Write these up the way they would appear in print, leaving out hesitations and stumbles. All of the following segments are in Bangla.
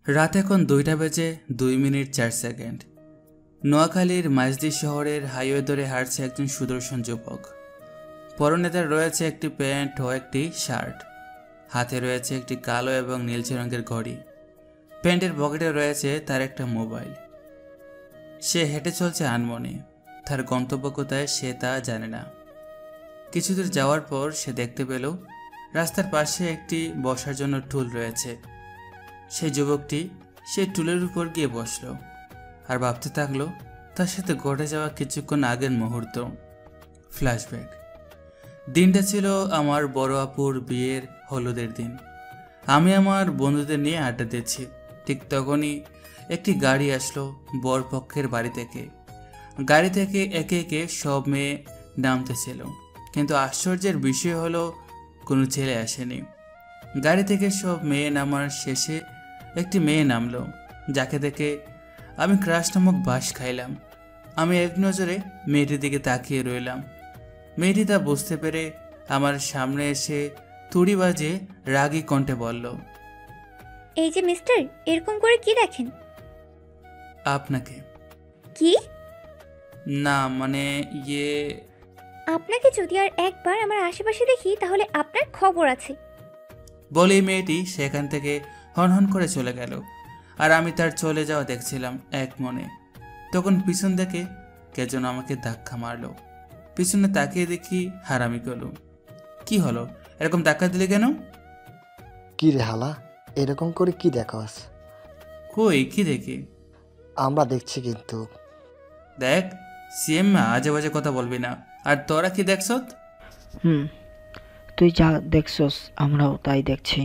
রাত এখন 2:02:04। নোয়াখালীর মাইজদি শহরের হাইওয়ে ধরে হাঁটছে একজন সুদর্শন যুবক। পরনে তার রয়েছে একটি প্যান্ট ও একটি শার্ট। হাতে রয়েছে একটি কালো এবং নীলচে রঙের ঘড়ি। প্যান্টের পকেটে রয়েছে তার একটা মোবাইল। সে হেঁটে চলছে আনমনে। তার গন্তব্য কোথায় সে তা জানে না। কিছু দূর যাওয়ার পর সে দেখতে পেল রাস্তার পাশে একটি বসার জন্য টুল রয়েছে। সেই যুবকটি সেই টুলের উপর গিয়ে বসল আর ভাবতে থাকলো তার সাথে ঘটে যাওয়া কিছুক্ষণ আগের মুহূর্ত। ফ্ল্যাশব্যাক। দিনটা ছিল আমার বড় আপুর বিয়ের হলুদের দিন। আমি আমার বন্ধুদের নিয়ে আড্ডা দিচ্ছি। ঠিক তখনই একটি গাড়ি আসলো বর পক্ষের বাড়ি থেকে। গাড়ি থেকে একে একে সব মেয়ে নামতেছিল, কিন্তু আশ্চর্যের বিষয় হলো কোনো ছেলে আসেনি। গাড়ি থেকে সব মেয়ে নামার শেষে একটি মেয়ে নামলো, যাকে দেখে আমি ক্রাশ নামক বাস খাইলাম। আমি এক নজরে মেয়েটির দিকে তাকিয়ে রইলাম। মেয়েটি তা বুঝতে পেরে আমার সামনে এসে তুড়ি বাজে রাগী কণ্ঠে বলল, এই যে মিস্টার, এরকম করে কি দেখেন? আপনাকে। কি? না মানে ইয়ে। আপনাকে যদি আর একবার আমার আশেপাশে দেখি তাহলে আপনার খবর আছে। বলেই মেয়েটি সেখান থেকে হনহন করে চলে গেল, আর আমি তার চলে যাওয়া দেখছিলাম এক মনে। তখন পিছন থেকে কে যেন আমাকে ধাক্কা মারলো। পিছনে তাকিয়ে দেখি হারামি গেল। কি হলো, এরকম ধাক্কা দিলে কেন? কি রে হালা, এরকম করে কি দেখাস? কই কি দেখি? আমরা দেখছি কিন্তু। দেখ সিএম, আজে বাজে কথা বলবি না। আর তোরা কি দেখছ? তুই যা দেখছস আমরাও তাই দেখছি।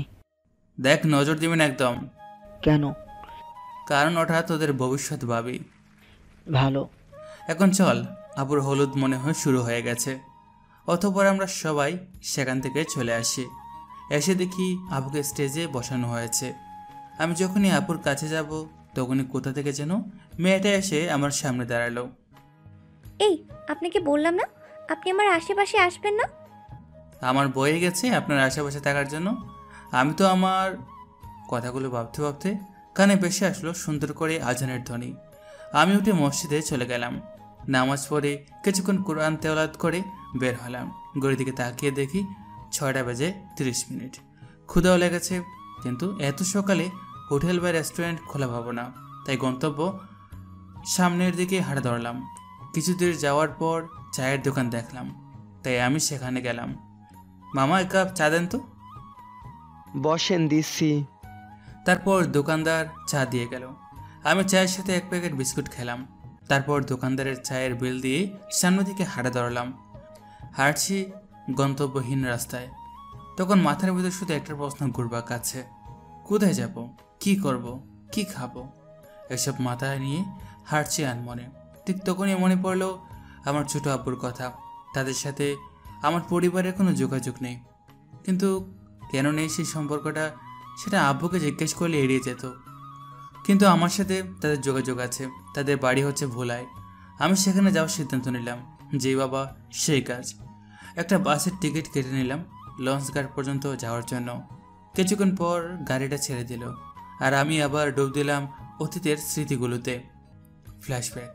দেখ নজর দিবি না একদম। কেন? কারণ ওটা তোদের ভবিষ্যৎ ভাবি। ভালো। এখন চল, আপুর হলুদ মনে হয় শুরু হয়ে গেছে। অতঃপর আমরা সবাই সেখান থেকে চলে আসি। এসে দেখি আপুকে স্টেজে বসানো হয়েছে। আমি যখনই আপুর কাছে যাব তখনই কোথা থেকে যেন মেয়েটা এসে আমার সামনে দাঁড়ালো। এই, আপনাকে বললাম না আপনি আমার আশেপাশে আসবেন না? আমার বয়ে গেছে আপনার আশেপাশে থাকার জন্য। আমি তো আমার কথাগুলো ভাবতে ভাবতে কানে ভেসে আসলো সুন্দর করে আজানের ধ্বনি। আমি উঠে মসজিদে চলে গেলাম। নামাজ পড়ে কিছুক্ষণ কোরআন তেলাওয়াত করে বের হলাম। ঘড়ির দিকে তাকিয়ে দেখি 6:30। ক্ষুধাও লেগেছে, কিন্তু এত সকালে হোটেল বা রেস্টুরেন্ট খোলা পাবো না, তাই গন্তব্য সামনের দিকে হাঁটা ধরলাম। কিছু দূর যাওয়ার পর চায়ের দোকান দেখলাম, তাই আমি সেখানে গেলাম। মামা, এক কাপ চা দেন তো। বসেন, দিচ্ছি। তারপর দোকানদার চা দিয়ে গেল। আমি চায়ের সাথে এক প্যাকেট বিস্কুট খেলাম। তারপর দোকানদারের চায়ের বিল দিয়ে সামনের দিকে হাঁটা ধরলাম। হাঁটছি গন্তব্যহীন রাস্তায়। তখন মাথার ভিতর শুধু একটা প্রশ্ন ঘুরপাক খাচ্ছে, কোথায় যাব, কি করব, কি খাবো, এসব মাথায় নিয়ে হাঁটছি আনমনে। ঠিক তখনই মনে পড়লো আমার ছোট আব্বুর কথা। তাদের সাথে আমার পরিবারের কোনো যোগাযোগ নেই, কিন্তু কেন নেই সেই সম্পর্কটা সেটা আব্বুকে জিজ্ঞেস করলে এড়িয়ে যেত। কিন্তু আমার সাথে তাদের যোগাযোগ আছে। তাদের বাড়ি হচ্ছে ভোলায়। আমি সেখানে যাওয়ার সিদ্ধান্ত নিলাম। যেই বাবা সেই কাজ। একটা বাসের টিকিট কেটে নিলাম লঞ্চ ঘাট পর্যন্ত যাওয়ার জন্য। কিছুক্ষণ পর গাড়িটা ছেড়ে দিল, আর আমি আবার ডুব দিলাম অতীতের স্মৃতিগুলোতে। ফ্ল্যাশব্যাক।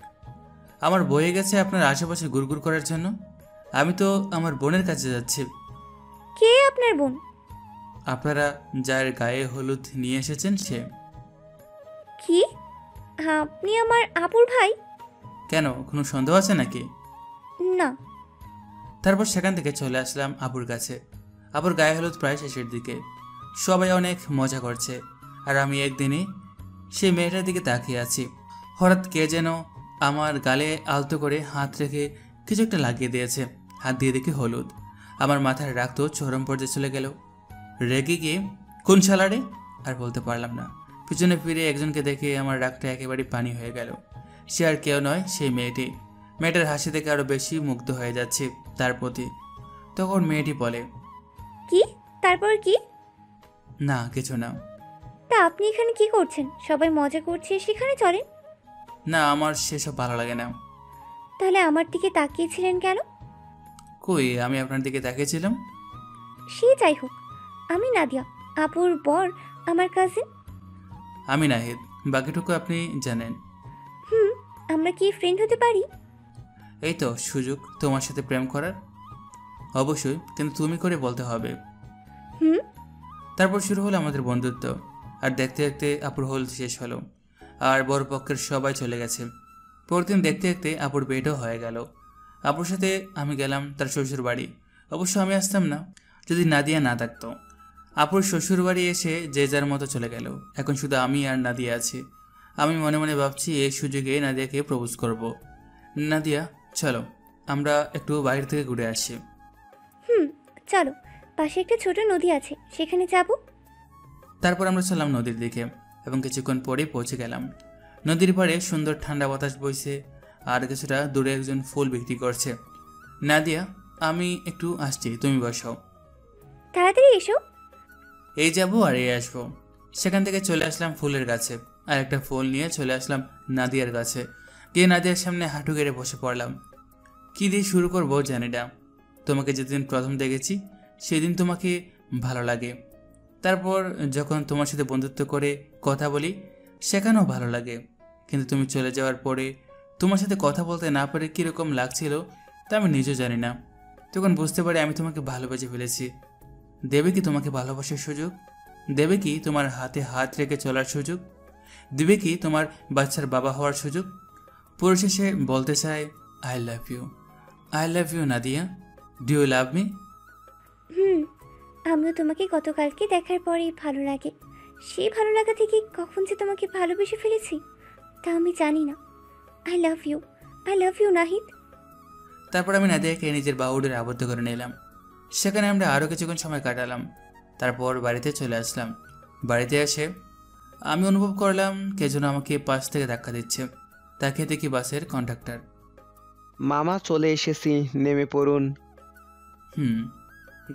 আমার বয়ে গেছে আপনার আশেপাশে গুড়গুড় করার জন্য। আমি তো আমার বোনের কাছে যাচ্ছি। কে আপনার বোন? আপনারা যার গায়ে হলুদ নিয়ে এসেছেন সে। কি? আপনি আমার আপুর ভাই? কেন, কোনো সন্দেহ আছে নাকি? না। তারপর সেখান থেকে চলে আসলাম আপুর কাছে। আপুর গায়ে হলুদ প্রায় শেষের দিকে। সবাই অনেক মজা করছে, আর আমি একদিনে সেই মেয়েটার দিকে তাকিয়ে আছি। হঠাৎ কে যেন আমার গালে আলতো করে হাত রেখে কিছু একটা লাগিয়ে দিয়েছে। হাত দিয়ে দেখি হলুদ। আমার মাথার রাগ তো চরম পর্যায়ে চলে গেল। রেগে গিয়ে, কোন শালারে, আর বলতে পারলাম না। পিছনে ফিরে একজনকে দেখে আমার রাগটা একেবারে পানি হয়ে গেল। সে আর কেউ নয়, সেই মেয়েটি। মেয়েটার হাসি দেখে আরও বেশি মুগ্ধ হয়ে যাচ্ছে তার প্রতি। তখন মেয়েটি বলে, কি? তারপর কি? না কিছু না। তা আপনি এখানে কি করছেন? সবাই মজা করছে, সেখানে চলেন। না, আমার সেসব ভালো লাগে না। তাহলে আমার দিকে তাকিয়েছিলেন কেন? কই, আমি আপনার দিকে তাকিয়েছিলাম? সে যাই হোক, আমি নাদিয়া, আপুর বর, আমার কাজিন। আমি নাহিদ, বাকিটুকু আপনি জানেন। হুম, আমরা কি ফ্রেন্ড হতে পারি? এই তো সুযোগ তোমার সাথে প্রেম করার। অবশ্যই, কিন্তু তুমি করে বলতে হবে। হুম। তারপর শুরু হলো আমাদের বন্ধুত্ব। আর দেখতে দেখতে আপুর হোল শেষ হলো, আর বড় পক্ষের সবাই চলে গেছে। পরদিন দেখতে দেখতে আপুর বিয়েটাও হয়ে গেল। আপুর সাথে আমি গেলাম তার শ্বশুর বাড়ি। অবশ্য আমি আসতাম না যদি নাদিয়া না থাকতো। আপুর শ্বশুর বাড়ি এসে যে যার মতো চলে গেল। এখন শুধু আমি আর নাদিয়া আছি। আমি মনে মনে ভাবছি এই সুযোগে নাদিয়াকে প্রপোজ করব। নাদিয়া, চলো আমরা একটু বাইরে থেকে ঘুরে আসি। হুম, চলো, পাশে একটা ছোট নদী আছে, সেখানে যাব। তারপর আমরা চললাম নদীর দিকে এবং কিছুক্ষণ পরে পৌঁছে গেলাম। নদীর পাড়ে সুন্দর ঠান্ডা বাতাস বইছে, আর কিছুটা দূরে একজন ফুল বিক্রি করছে। নাদিয়া, আমি একটু আসছি, তুমি বসো। তাড়াতাড়ি এসো। এই যাবো আর এই আসবো। সেখান থেকে চলে আসলাম ফুলের গাছে, আর একটা ফুল নিয়ে চলে আসলাম নাদিয়ার কাছে। গিয়ে নাদিয়ার সামনে হাঁটু গেড়ে বসে পড়লাম। কী দিয়ে শুরু করবো জানি না। তোমাকে যেদিন প্রথম দেখেছি সেদিন তোমাকে ভালো লাগে। তারপর যখন তোমার সাথে বন্ধুত্ব করে কথা বলি সেখানেও ভালো লাগে। কিন্তু তুমি চলে যাওয়ার পরে তোমার সাথে কথা বলতে না পারে কীরকম লাগছিল তা আমি নিজেও জানি না। তখন বুঝতে পারি আমি তোমাকে ভালোবেসে ফেলেছি। দেবে কি তোমাকে ভালোবাসার সুযোগ? দেবে কি তোমার হাতে হাত রেখে চলার সুযোগ? দেবে কি তোমার বাচ্চার বাবা হওয়ার সুযোগ? পরিশেষে বলতে চাই, I love you. I love you Nadia. Do you love me? Hmm, আমিও তোমাকে গতকালকে দেখার পরেই ভালো লাগে। সেই ভালো লাগা থেকে কখন যে তোমাকে ভালোবেসে ফেলেছি তা আমি জানি না। I love you, I love you Nahid. তারপর আমি নাদিয়াকে নিজের বাহুডোরে আবদ্ধ করে নিলাম। সেখানে আমরা আরও কিছুক্ষণ সময় কাটালাম। তারপর বাড়িতে চলে আসলাম। বাড়িতে এসে আমি অনুভব করলাম কে যেন আমাকে পাশ থেকে ধাক্কা দিচ্ছে। তাকে দেখি বাসের কন্ডাক্টর। মামা চলে এসেছি, নেমে পড়ুন।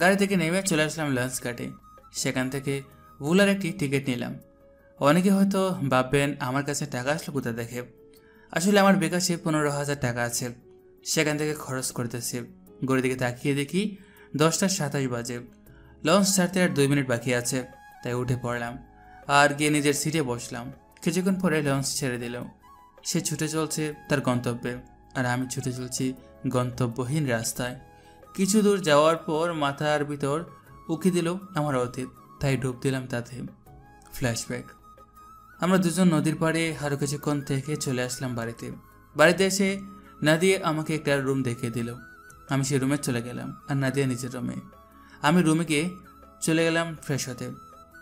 গাড়ি থেকে নেমে চলে আসলাম লঞ্চ ঘাটে। সেখান থেকে ভুলার একটি টিকিট নিলাম। অনেকে হয়তো ভাববেন আমার কাছে টাকা আসলো কোথা দেখে। আসলে আমার বিকাশে 15,000 টাকা আছে, সেখান থেকে খরচ করতেছি। ঘড়ির দিকে তাকিয়ে দেখি 10টা 27 বাজে। লঞ্চ ছাড়তে আর 2 মিনিট বাকি আছে, তাই উঠে পড়লাম আর গিয়ে নিজের সিটে বসলাম। কিছুক্ষণ পরে লঞ্চ ছেড়ে দিল। সে ছুটে চলছে তার গন্তব্যে, আর আমি ছুটে চলছি গন্তব্যহীন রাস্তায়। কিছু দূর যাওয়ার পর মাথার ভিতর উকি দিল আমার অতীত, তাই ডুব দিলাম তাতে। ফ্ল্যাশব্যাক। আমরা দুজন নদীর পাড়ে আরও কিছুক্ষণ থেকে চলে আসলাম বাড়িতে। বাড়িতে এসে নাদিয়া আমাকে একটা রুম দেখিয়ে দিল। আমি সেই রুমে চলে গেলাম, আর নাদিয়া নিজের রুমে। আমি রুমে গিয়ে চলে গেলাম ফ্রেশ হতে।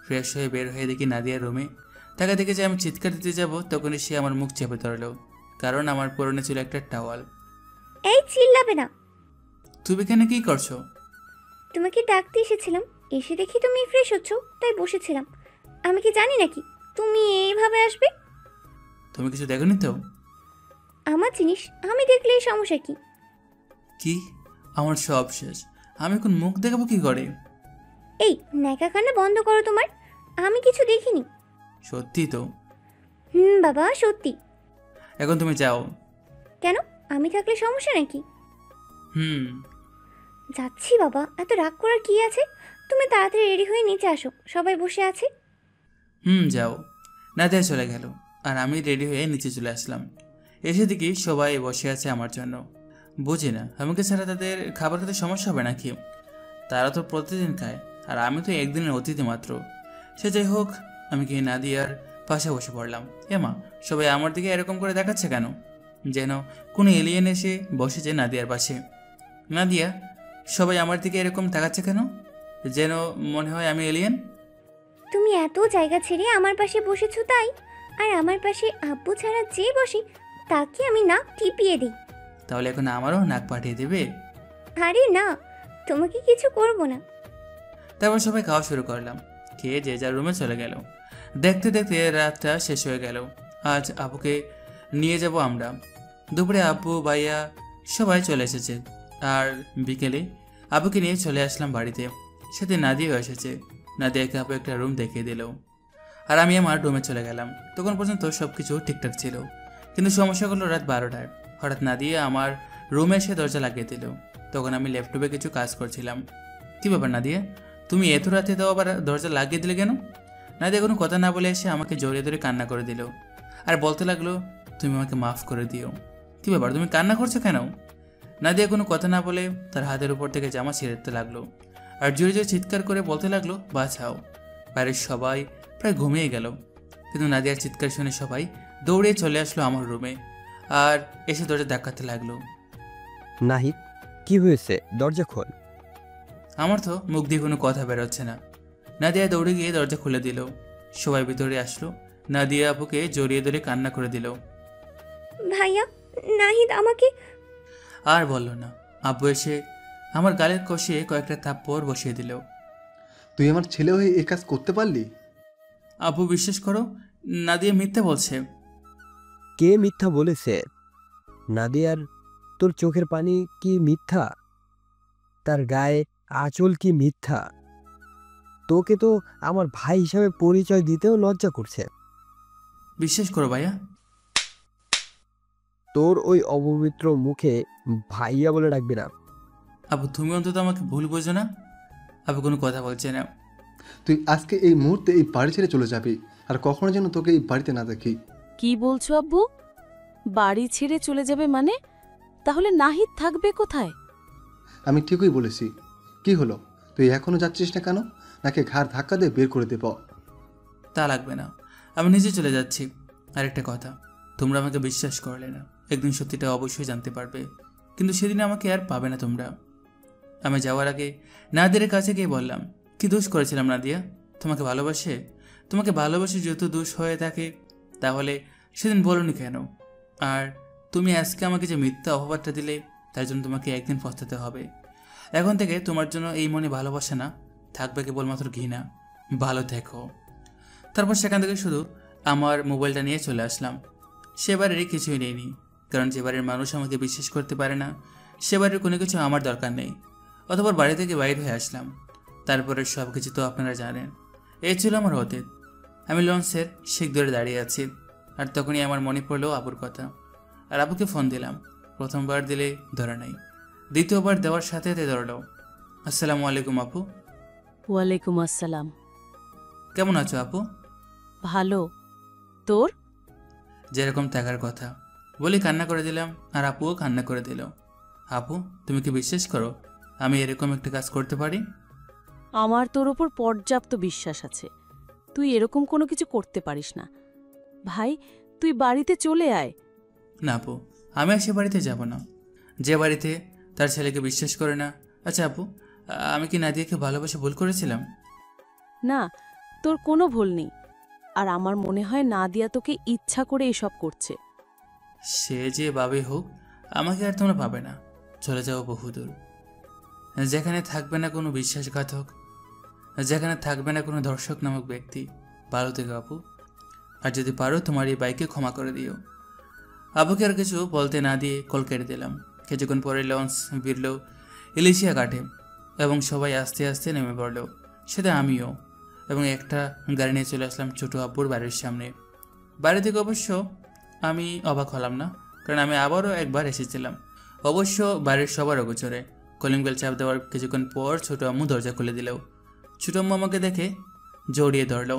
ফ্রেশ হয়ে বের হয়ে দেখি নাদিয়ার রুমে। তাকে দেখে যে আমি চিৎকার দিতে যাব তখনই সে আমার মুখ চেপে ধরল, কারণ আমার পরনে ছিল একটা টাওয়াল। এই, চিল্লাবে না। তুমি এখানে কি করছো? তোমাকে ডাকতে এসেছিলাম, এসে দেখি তুমি ফ্রেশ হচ্ছ, তাই বসেছিলাম। আমি কি জানি নাকি তুমি এইভাবে আসবে? তুমি কিছু দেখোনি তো? আমার জিনিস আমি দেখলে এই সমস্যা কি? কি? আমার সব শেষ। আমি এখন মুখ দেখাবো কি করে? এই ন্যাকা কান্না বন্ধ করো তোমার। আমি কিছু দেখিনি। সত্যি তো? বাবা সত্যি। এখন তুমি যাও। কেন, আমি থাকলে সমস্যা নাকি? হুম। যাচ্ছি বাবা, এত রাগ করার কি আছে? তুমি তাড়াতাড়ি রেডি হয়ে নিচে আসো, সবাই বসে আছে। যাও। নাদিয়া চলে গেল, আর আমি রেডি হয়ে নিচে চলে আসলাম। এসে দেখি সবাই বসে আছে আমার জন্য। বুঝি না আমাকে ছাড়া তাদের খাবার খেতে সমস্যা হবে নাকি? তারা তো প্রতিদিন খায়, আর আমি তো একদিনের অতিথি মাত্র। সে যাই হোক, আমি কি নাদিয়ার পাশে বসে পড়লাম। এমা, সবাই আমার দিকে এরকম করে দেখাচ্ছে কেন? যেন কোনো এলিয়েন এসে বসেছে নাদিয়ার পাশে। নাদিয়া, সবাই আমার দিকে এরকম তাকাচ্ছে কেন? যেন মনে হয় আমি এলিয়েন। তুমি এত জায়গা ছেড়ে আমার পাশে বসেছো তাই, আর আমার পাশে আব্বু ছাড়া যে বসে তাকে আমি নাক টিপিয়ে দিই। তাহলে এখন আমারও নাক পাঠিয়ে দেবে? আরে না, তোমাকে কিছু করব না। তারপর সবাই খাওয়া শুরু করলাম। খেয়ে যে যার রুমে চলে গেল। দেখতে দেখতে রাতটা শেষ হয়ে গেল। আজ আব্বুকে নিয়ে যাব আমরা। দুপুরে আব্বু ভাইয়া সবাই চলে এসেছে, আর বিকেলে আব্বুকে নিয়ে চলে আসলাম বাড়িতে। সাথে নাদিয়াও এসেছে। নাদিয়াকে আব্বু একটা রুম দেখিয়ে দিল, আর আমি আমার রুমে চলে গেলাম। তখন পর্যন্ত সব কিছু ঠিকঠাক ছিল, কিন্তু সমস্যা হলো রাত 12টায়। হঠাৎ নাদিয়া আমার রুমে এসে দরজা লাগিয়ে দিল। তখন আমি ল্যাপটপে কিছু কাজ করছিলাম। কী ব্যাপার নাদিয়া, তুমি এত রাতে তো আবার দরজা লাগিয়ে দিলে কেন? নাদিয়া কোনো কথা না বলে এসে আমাকে জড়িয়ে ধরে কান্না করে দিল আর বলতে লাগলো, তুমি আমাকে মাফ করে দিও। কী ব্যাপার, তুমি কান্না করছো কেন? নাদিয়া কোনো কথা না বলে তার হাতের উপর থেকে জামা ছিঁড়ে দিতে লাগলো আর জোরে জোরে চিৎকার করে বলতে লাগলো, বাঁচাও। বাড়ির সবাই প্রায় ঘুমিয়ে গেল, কিন্তু নাদিয়ার চিৎকার শুনে সবাই দৌড়ে চলে আসলো আমার রুমে আর এসে দরজা ধাক্কাতে লাগলো। নাহিদ, কি হয়েছে? দরজা খোল। আমার তো মুখ দিয়ে কোনো কথা বেরোচ্ছে না। নাদিয়া দৌড়ে গিয়ে দরজা খুলে দিল। সবাই ভিতরে আসলো। নাদিয়া আপুকে জড়িয়ে ধরে কান্না করে দিল। ভাইয়া, নাহিদ আমাকে। আর বলল না। আব্বু এসে আমার গালের কষিয়ে কয়েকটা থাপ্পড় বসিয়ে দিল। তুই আমার ছেলে হয়ে এই কাজ করতে পারলি? আব্বু বিশ্বাস করো, নাদিয়া মিথ্যা বলছে। কে মিথ্যা বলেছে? নাদিয়ার তোর চোখের পানি কি মিথ্যা? তার গায়ে আঁচল কি মিথ্যা? তোকে তো আমার ভাই হিসাবে পরিচয় দিতেও লজ্জা করছে। বিশ্বাস করো ভাইয়া। তোর ওই অপবিত্র মুখে ভাইয়া বলে ডাকবি না। আব্বু তুমি অন্তত আমাকে ভুল বোঝো না। আব্বু কোনো কথা বলছে না। তুই আজকে এই মুহূর্তে এই বাড়ি ছেড়ে চলে যাবি, আর কখনো যেন তোকে এই বাড়িতে না দেখি। কি বলছো আব্বু? বাড়ি ছেড়ে চলে যাবে মানে? তাহলে নাহিদ থাকবে কোথায়? আমি ঠিকই বলেছি। কি হলো, তুই এখনো যাচ্ছিস না কেন? নাকি ঘাড় ধাক্কা দিয়ে বের করে দেব? তা লাগবে না, আমি নিজে চলে যাচ্ছি। আরেকটা কথা, তোমরা আমাকে বিশ্বাস করলে না। একদিন সত্যিটা অবশ্যই জানতে পারবে, কিন্তু সেদিন আমাকে আর পাবে না তোমরা। আমি যাওয়ার আগে নাদিয়ার কাছে গিয়ে বললাম, কি দোষ করেছিলাম নাদিয়া? তোমাকে ভালোবাসে? তোমাকে ভালোবাসে যত দোষ হয়ে থাকে, তাহলে সেদিন বলনি কেন? আর তুমি আজকে আমাকে যে মিথ্যা অপবাদটা দিলে, তার জন্য তোমাকে একদিন পস্তাতে হবে। এখন থেকে তোমার জন্য এই মনে ভালোবাসা না, থাকবে কেবলমাত্র ঘৃণা। ভালো থেকো। তারপর সেখান থেকে শুধু আমার মোবাইলটা নিয়ে চলে আসলাম। সেবারেরই কিছুই নেইনি, কারণ যে বাড়ির মানুষ আমাকে বিশ্বাস করতে পারে না, সে বাড়ির কোনো কিছু আমার দরকার নেই। অতঃপর বাড়ি থেকে বাইর হয়ে আসলাম। তারপরে সব কিছু তো আপনারা জানেন। এই ছিল আমার অতীত। আমি লঞ্চের শিক ধরে দাঁড়িয়ে আছি, আর তখনই আমার মনে পড়লো আবুর কথা। আর আবুকে ফোন দিলাম। প্রথমবার দিলে ধরে নাই, দ্বিতীয়বার দেওয়ার সাথে সাথে ধরলো। আসসালামু আলাইকুম আপু। ওয়ালাইকুম আসসালাম। কেমন আছো আপু? ভালো। তোর? যেরকম থাকার কথা বলি কান্না করে দিলাম, আর আপুও কান্না করে দিল। আপু, তুমি কি বিশ্বাস করো আমি এরকম একটা কাজ করতে পারি? আমার তোর ওপর পর্যাপ্ত বিশ্বাস আছে। তুই এরকম কোনো কিছু করতে পারিস না। ভাই, তুই বাড়িতে চলে আয়। না আপু, আমি আর সে বাড়িতে যাব না, যে বাড়িতে তার ছেলেকে বিশ্বাস করে না। আচ্ছা আপু, আমি কি নাদিয়াকে ভালোবাসে ভুল করেছিলাম? না, তোর কোনো ভুল নেই। আর আমার মনে হয় নাদিয়া তোকে ইচ্ছা করে এসব করছে। সে যে বাবে হোক, আমাকে আর তোমরা পাবে না। চলে যাও বহুদূর, যেখানে থাকবে না কোনো বিশ্বাসঘাতক, যেখানে থাকবে না কোনো দর্শক নামক ব্যক্তি। ভালো থেকো আপু, আর যদি পারো তোমার এই বাইকে ক্ষমা করে দিও। আবুকে আর কিছু বলতে না দিয়ে কল কেটে দিলাম। কিছুক্ষণ পরে লঞ্চ বিরল ইলিশিয়া কাটে এবং সবাই আস্তে আস্তে নেমে পড়ল, সেটা আমিও। এবং একটা গাড়ি নিয়ে চলে আসলাম ছোটো আব্বুর বাড়ির সামনে। বাড়ি থেকে অবশ্য আমি অবাক হলাম না, কারণ আমি আবারও একবার এসেছিলাম, অবশ্য বাড়ির সবার অগোচরে। কলিং বেল চাপ দেওয়ার কিছুক্ষণ পর ছোটো আম্মু দরজা খুলে দিল। ছোটো আম্মু আমাকে দেখে জড়িয়ে ধরল।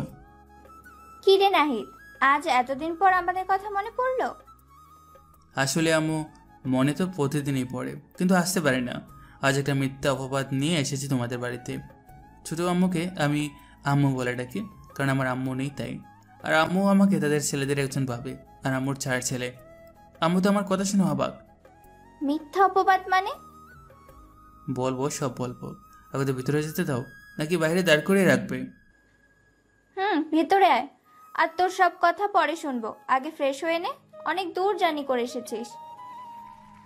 কি রে নাহিদ, আজ এতদিন পর আমাদের কথা মনে পড়লো? আসলে আম্মু, মনে তো প্রতিদিনই পড়ে, কিন্তু আসতে পারি না। আজ একটা মিথ্যা অপবাদ নিয়ে এসেছি তোমাদের বাড়িতে। ছোটো আম্মুকে আমি আম্মু বলে ডাকি, কারণ আমার আম্মু নেই তাই। আর আম্মু আমাকে তাদের ছেলেদের একজন ভাবে, আর আম্মুর 4 ছেলে। আম্মু তো আমার কথা শুনে অবাক। মিথ্যা অপবাদ মানে? বলবো, সব বলবো। আগে তো ভিতরে যেতে দাও, নাকি বাইরে দাঁড় করিয়ে রাখবে? ভেতরে আয়। আর তোর সব কথা পরে শুনবো, আগে ফ্রেশ হয়ে নে, অনেক দূর জার্নি করে এসেছিস।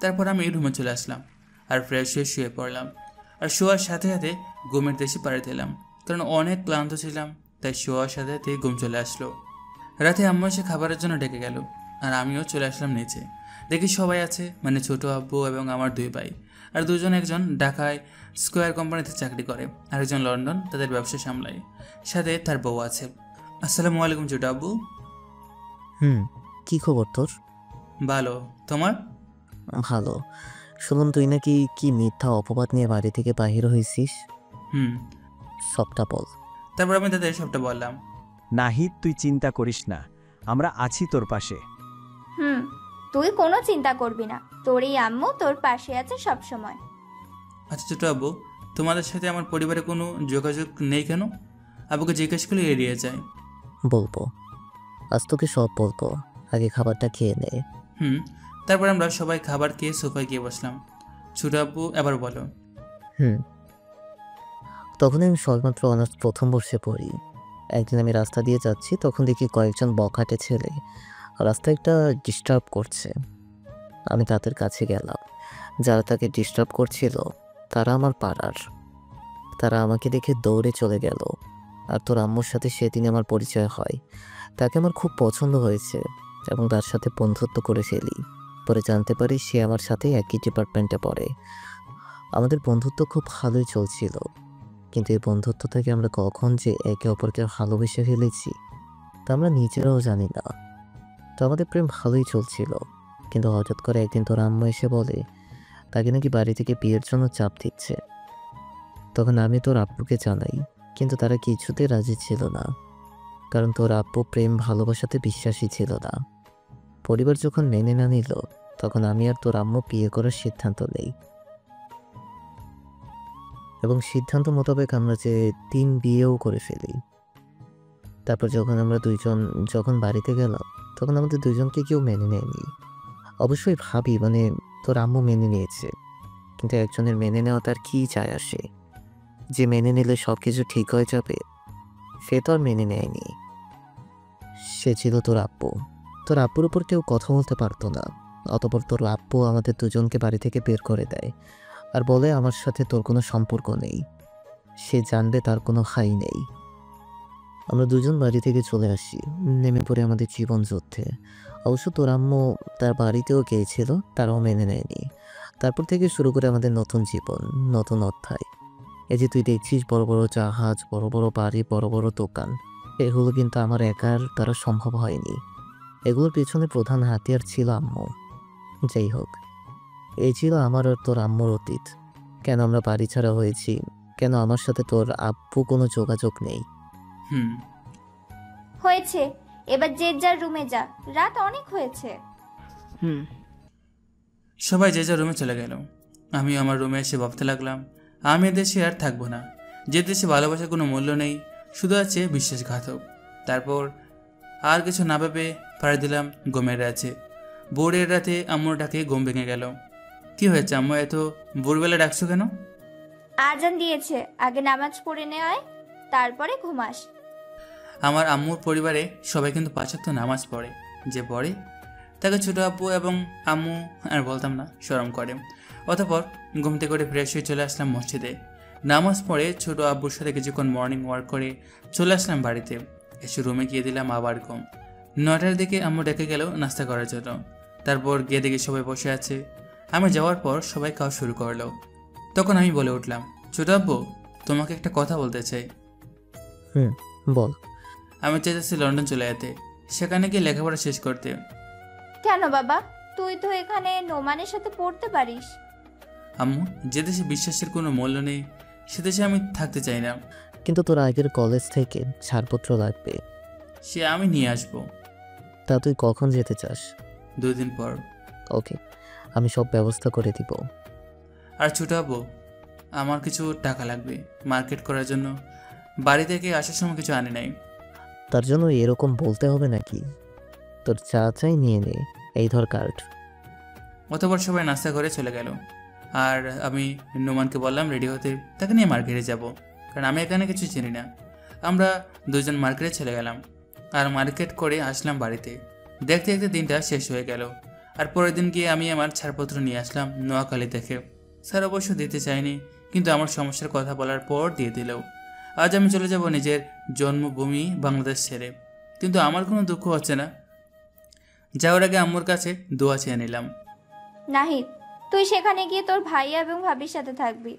তারপর আমি রুমে চলে আসলাম আর ফ্রেশ হয়ে শুয়ে পড়লাম। আর শোয়ার সাথে সাথে ঘুমের দেশে পাড়ি দিলাম, কারণ অনেক ক্লান্ত ছিলাম, তাই শোয়ার সাথে সাথে ঘুম চলে আসলো। রাতে আম্মু এসে খাবারের জন্য ডেকে গেল, আর আমিও চলে আসলাম নিচে। দেখি সবাই আছে, মানে ছোটো আব্বু এবং আমার 2 ভাই। আর দুজন, একজন ঢাকায় স্কোয়ার কোম্পানিতে চাকরি করে, আর একজন লন্ডন তাদের ব্যবসা সামলায়, সাথে তার বউ আছে। আসসালামু আলাইকুম ছোটো আব্বু। কি খবর তোর? ভালো, তোমার? ভালো। শুনলাম তুই নাকি কি মিথ্যা অপবাদ নিয়ে বাড়ি থেকে বাহির হয়েছিস। হুম। সবটা বল। তারপর আমি তাদের সবটা বললাম। নাহিদ, তুই চিন্তা করিস না, আমরা আছি তোর পাশে। তুই কোনো চিন্তা করবি না, তোর এই আম্মু তোর পাশে আছে সব সময়। আচ্ছা ছোট আব্বু, তোমাদের সাথে আমার পরিবারে কোনো যোগাযোগ নেই কেন? আব্বুকে জিজ্ঞেস করলে এড়িয়ে যায়। বলবো, আজ তোকে সব বলবো, আগে খাবারটা খেয়ে নে। তারপর আমরা সবাই খাবার খেয়ে সোফায় গিয়ে বসলাম। ছোট আব্বু এবার বলো। তখন আমি সবেমাত্র অনার্স প্রথম বর্ষে পড়ি। একদিন আমি রাস্তা দিয়ে যাচ্ছি, তখন দেখি কয়েকজন বখাটে ছেলে রাস্তায় একটা ডিস্টার্ব করছে। আমি তাদের কাছে গেলাম। যারা তাকে ডিস্টার্ব করছিল তারা আমার পাড়ার। তারা আমাকে দেখে দৌড়ে চলে গেল। আর তোর আম্মুর সাথে সেদিন আমার পরিচয় হয়। তাকে আমার খুব পছন্দ হয়েছে এবং তার সাথে বন্ধুত্ব করে ফেলি। পরে জানতে পারি সে আমার সাথে একই ডিপার্টমেন্টে পড়ে। আমাদের বন্ধুত্ব খুব ভালোই চলছিল, কিন্তু এই বন্ধুত্ব থেকে আমরা কখন যে একে অপরকে ভালোবেসে ফেলেছি তা আমরা নিজেরাও জানি না। তো আমাদের প্রেম ভালোই চলছিল, কিন্তু হঠাৎ করে একদিন তোর আম্মু এসে বলে তাকে নাকি বাড়ি থেকে বিয়ের জন্য চাপ দিচ্ছে। তখন আমি তোর আব্বুকে জানাই, কিন্তু তারা কিছুতে রাজি ছিল না, কারণ তোর আব্বু প্রেম ভালোবাসাতে বিশ্বাসী ছিল না। পরিবার যখন মেনে না নিল, তখন আমি আর তোর আম্মু বিয়ে করার সিদ্ধান্ত নেই এবং সিদ্ধান্ত মোতাবেক আমরা যে 3 বিয়েও করে ফেলি। তারপর যখন আমরা যখন বাড়িতে গেলাম, তখন আমাদের দুজনকে কেউ মেনে নেয়নি। অবশ্যই ভাবি তোর আম্মু মেনে নিয়েছে, কিন্তু একজনের মেনে নেওয়া তার কী যায় আসে? যে মেনে নিলে সব কিছু ঠিক হয়ে যাবে সে তো আর মেনে নেয়নি। সে ছিল তোর আব্বু। তোর আব্বুর উপর কেউ কথা বলতে পারতো না। অতঃপর তোর আব্বু আমাদের দুজনকে বাড়ি থেকে বের করে দেয় আর বলে আমার সাথে তোর কোনো সম্পর্ক নেই। সে জানবে তার কোনো হাই নেই। আমরা দুজন বাড়ি থেকে চলে আসি, নেমে পড়ে আমাদের জীবন যুদ্ধে। অবশ্য তোর আম্মু তার বাড়িতেও গিয়েছিল, তারাও মেনে নেয়নি। তারপর থেকে শুরু করে আমাদের নতুন জীবন, নতুন অধ্যায়। এই যে তুই দেখছিস বড় বড় জাহাজ, বড় বড় বাড়ি, বড় বড় দোকান, এগুলো কিন্তু আমার একার দ্বারা সম্ভব হয়নি। এগুলোর পেছনে প্রধান হাতিয়ার ছিল আম্মু। যাই হোক, এই ছিল আমার আর তোর আম্মুর অতীত। কেন আমরা বাড়ি ছাড়া হয়েছি, কেন আমার সাথে তোর আব্বু কোনো যোগাযোগ নেই। হয়েছে, এবার যে যার রুমে যা, রাত অনেক হয়েছে। সবাই যে যার রুমে চলে গেল। আমি আমার রুমে এসে ভাবতে লাগলাম, আমি এ দেশে আর থাকবো না, যে দেশে ভালোবাসার কোনো মূল্য নেই, শুধু আছে বিশ্বাসঘাতক। তারপর আর কিছু না ভেবে পাড়ি দিলাম ঘুমের রাতে। ভোরের রাতে আম্মুর ডাকে ঘুম ভেঙে গেল। কি হয়েছে আম্মু, এত ভোরবেলা ডাকছো কেন? আজান দিয়েছে, আগে নামাজ পড়ে নেয়, তারপরে ঘুমাস। আমার আম্মুর পরিবারে সবাই কিন্তু 5 ওয়াক্ত নামাজ পড়ে। যে পড়ে তাকে ছোটো আব্বু এবং আম্মু আর বলতাম না, শরম করে। অতঃপর ঘুম থেকে করে ফ্রেশ হয়ে চলে আসলাম মসজিদে। নামাজ পড়ে ছোটো আব্বুর সাথে কিছুক্ষণ মর্নিং ওয়াক করে চলে আসলাম বাড়িতে। এসে রুমে গিয়ে দিলাম আবার ঘুম। 9টার দিকে আম্মু ডেকে গেল নাস্তা করার জন্য। তারপর গিয়ে দেখি সবাই বসে আছে। আমি যাওয়ার পর সবাই খাওয়া শুরু করলো। তখন আমি বলে উঠলাম, ছোটো আব্বু, তোমাকে একটা কথা বলতে চাই। বল। আমি চাইতেছি লন্ডন চলে যেতে, সেখানে গিয়ে লেখাপড়া শেষ করতে। কেন বাবা, তুই তো এখানে নোমানের সাথে পড়তে পারিস। আম্মু, যে দেশে বিশ্বাসের কোনো মূল্য নেই সে দেশে আমি থাকতে চাই না। কিন্তু তোর আগের কলেজ থেকে ছাড়পত্র লাগবে। সে আমি নিয়ে আসবো। তা তুই কখন যেতে চাস? 2 দিন পর। ওকে, আমি সব ব্যবস্থা করে দিব। আর ছোটো আব্বু, আমার কিছু টাকা লাগবে মার্কেট করার জন্য। বাড়ি থেকে আসার সময় কিছু আনি নাই। তার জন্য এরকম বলতে হবে নাকি? তোর চা চাই নিয়ে নে, এই ধর কার্ড। অতবার সবাই নাস্তা করে চলে গেল। আর আমি নোমানকে বললাম রেডি হতে, তাকে নিয়ে মার্কেটে যাব, কারণ আমি এখানে কিছু চিনি না। আমরা দুজন মার্কেটে চলে গেলাম আর মার্কেট করে আসলাম বাড়িতে। দেখতে দেখতে দিনটা শেষ হয়ে গেল। আর পরের দিন গিয়ে আমি আমার ছাড়পত্র নিয়ে আসলাম নোয়াখালী থেকে। স্যার অবশ্য দিতে চাইনি, কিন্তু আমার সমস্যার কথা বলার পর দিয়ে দিল। আজ আমি চলে যাব নিজের জন্মভূমি বাংলাদেশ ছেড়ে, কিন্তু আমার কোনো দুঃখ হচ্ছে না। যাওয়ার আগে আম্মুর কাছে দোয়া চেয়ে নিলাম। নাহিদ, তুই সেখানে গিয়ে তোর ভাই এবং ভাবির সাথে থাকবি।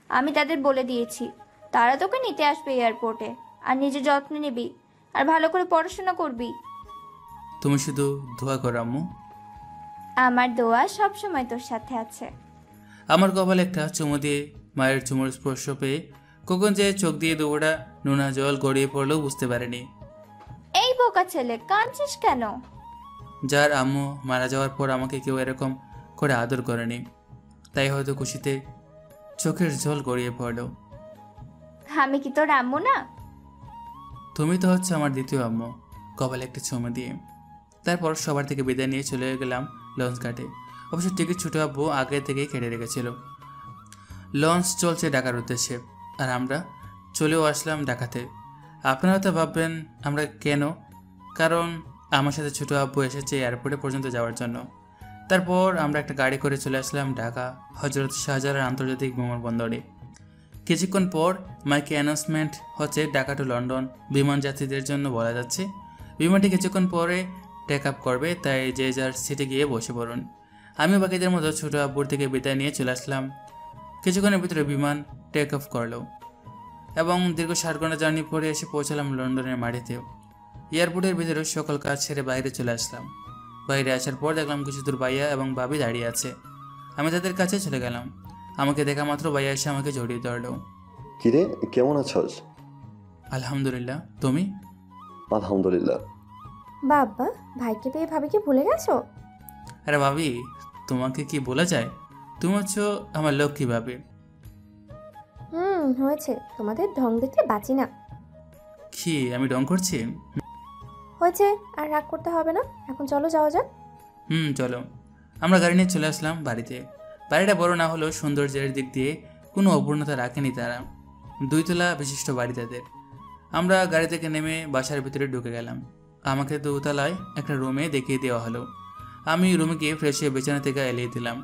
আমি তাদের বলে দিয়েছি, তারা তোকে নিতে আসবে এয়ারপোর্টে। আর নিজের যত্ন নিবি আর ভালো করে পড়াশোনা করবি। তুমি শুধু দোয়া করো আম্মু। আমার দোয়া সব সময় তোর সাথে আছে। আমার কপালে একটা চুমু দিয়ে মায়ের চুমুর স্পর্শ পেয়ে কখন যে চোখ দিয়ে দুপুরা নোনা জল গড়িয়ে পড়লেও বুঝতে পারেনি। এই বোকা ছেলে, কাঁদছিস কেন? যার আম্মু মারা যাওয়ার পর আমাকে কেউ এরকম করে আদর করেনি, তাই হয়তো খুশিতে চোখের জল গড়িয়ে পড়ল। আমি কি তোর আম্মু না? তুমি তো হচ্ছে আমার দ্বিতীয় আম্মু, কপালে একটা চুমু দিয়ে। তারপর সবার থেকে বিদায় নিয়ে চলে গেলাম লঞ্চ ঘাটে। অবশ্য টিকিট ছোটো আব্বু আগে থেকেই কেটে রেখেছিল। লঞ্চ চলছে ঢাকার উদ্দেশ্যে, আর আমরা চলেও আসলাম ঢাকাতে। আপনারা তো ভাববেন আমরা কেন, কারণ আমার সাথে ছোটো আব্বু এসেছে এয়ারপোর্টে পর্যন্ত যাওয়ার জন্য। তারপর আমরা একটা গাড়ি করে চলে আসলাম ঢাকা হজরত শাহজালাল আন্তর্জাতিক বিমানবন্দরে। কিছুক্ষণ পর মাইকে অ্যানাউন্সমেন্ট হচ্ছে ঢাকা টু লন্ডন বিমান যাত্রীদের জন্য বলা যাচ্ছে বিমানটি কিছুক্ষণ পরে টেক আপ করবে, তাই যে যার সিটে গিয়ে বসে পড়ুন। আমিও বাকিদের মতো ছোটো আব্বুর থেকে বিদায় নিয়ে চলে আসলাম। কিছুক্ষণের ভিতরে বিমান টেক অফ করলো এবং দীর্ঘ 60 ঘন্টা জার্নি পরে এসে পৌঁছালাম লন্ডনের মাটিতে। এয়ারপোর্টের ভিতরে সকল কাজ ছেড়ে বাইরে চলে আসলাম। বাইরে আসার পর দেখলাম কিছু দূর ভাইয়া এবং ভাবি দাঁড়িয়ে আছে। আমি তাদের কাছে চলে গেলাম। আমাকে দেখা মাত্র ভাইয়া এসে আমাকে জড়িয়ে ধরলো। কিরে, কেমন আছস? আলহামদুলিল্লাহ, তুমি? আলহামদুলিল্লাহ। বাবা, ভাইকে পেয়ে ভাবিকে ভুলে গেছো? আরে ভাবি, তোমাকে কি বলা যায়? তুমি হচ্ছে আমার লক্ষ্মী ভাবি। হয়েছে, তোমাদের ঢং দেখলে বাঁচি না। কি আমি ঢং করছি? হয়েছে, আর রাগ করতে হবে না, এখন চলো যাওয়া যাক। চলো। আমরা গাড়ি নিয়ে চলে আসলাম বাড়িতে। বাড়িটা বড় না হলেও সৌন্দর্যের দিক দিয়ে কোনো অপূর্ণতা রাখেনি তারা। 2 তলা বিশিষ্ট বাড়ি তাদের। আমরা গাড়ি থেকে নেমে বাসার ভিতরে ঢুকে গেলাম। আমাকে 2 তলায় একটা রুমে দেখিয়ে দেওয়া হলো। আমি রুমে গিয়ে ফ্রেশ হয়ে বিছানা থেকে এলিয়ে দিলাম।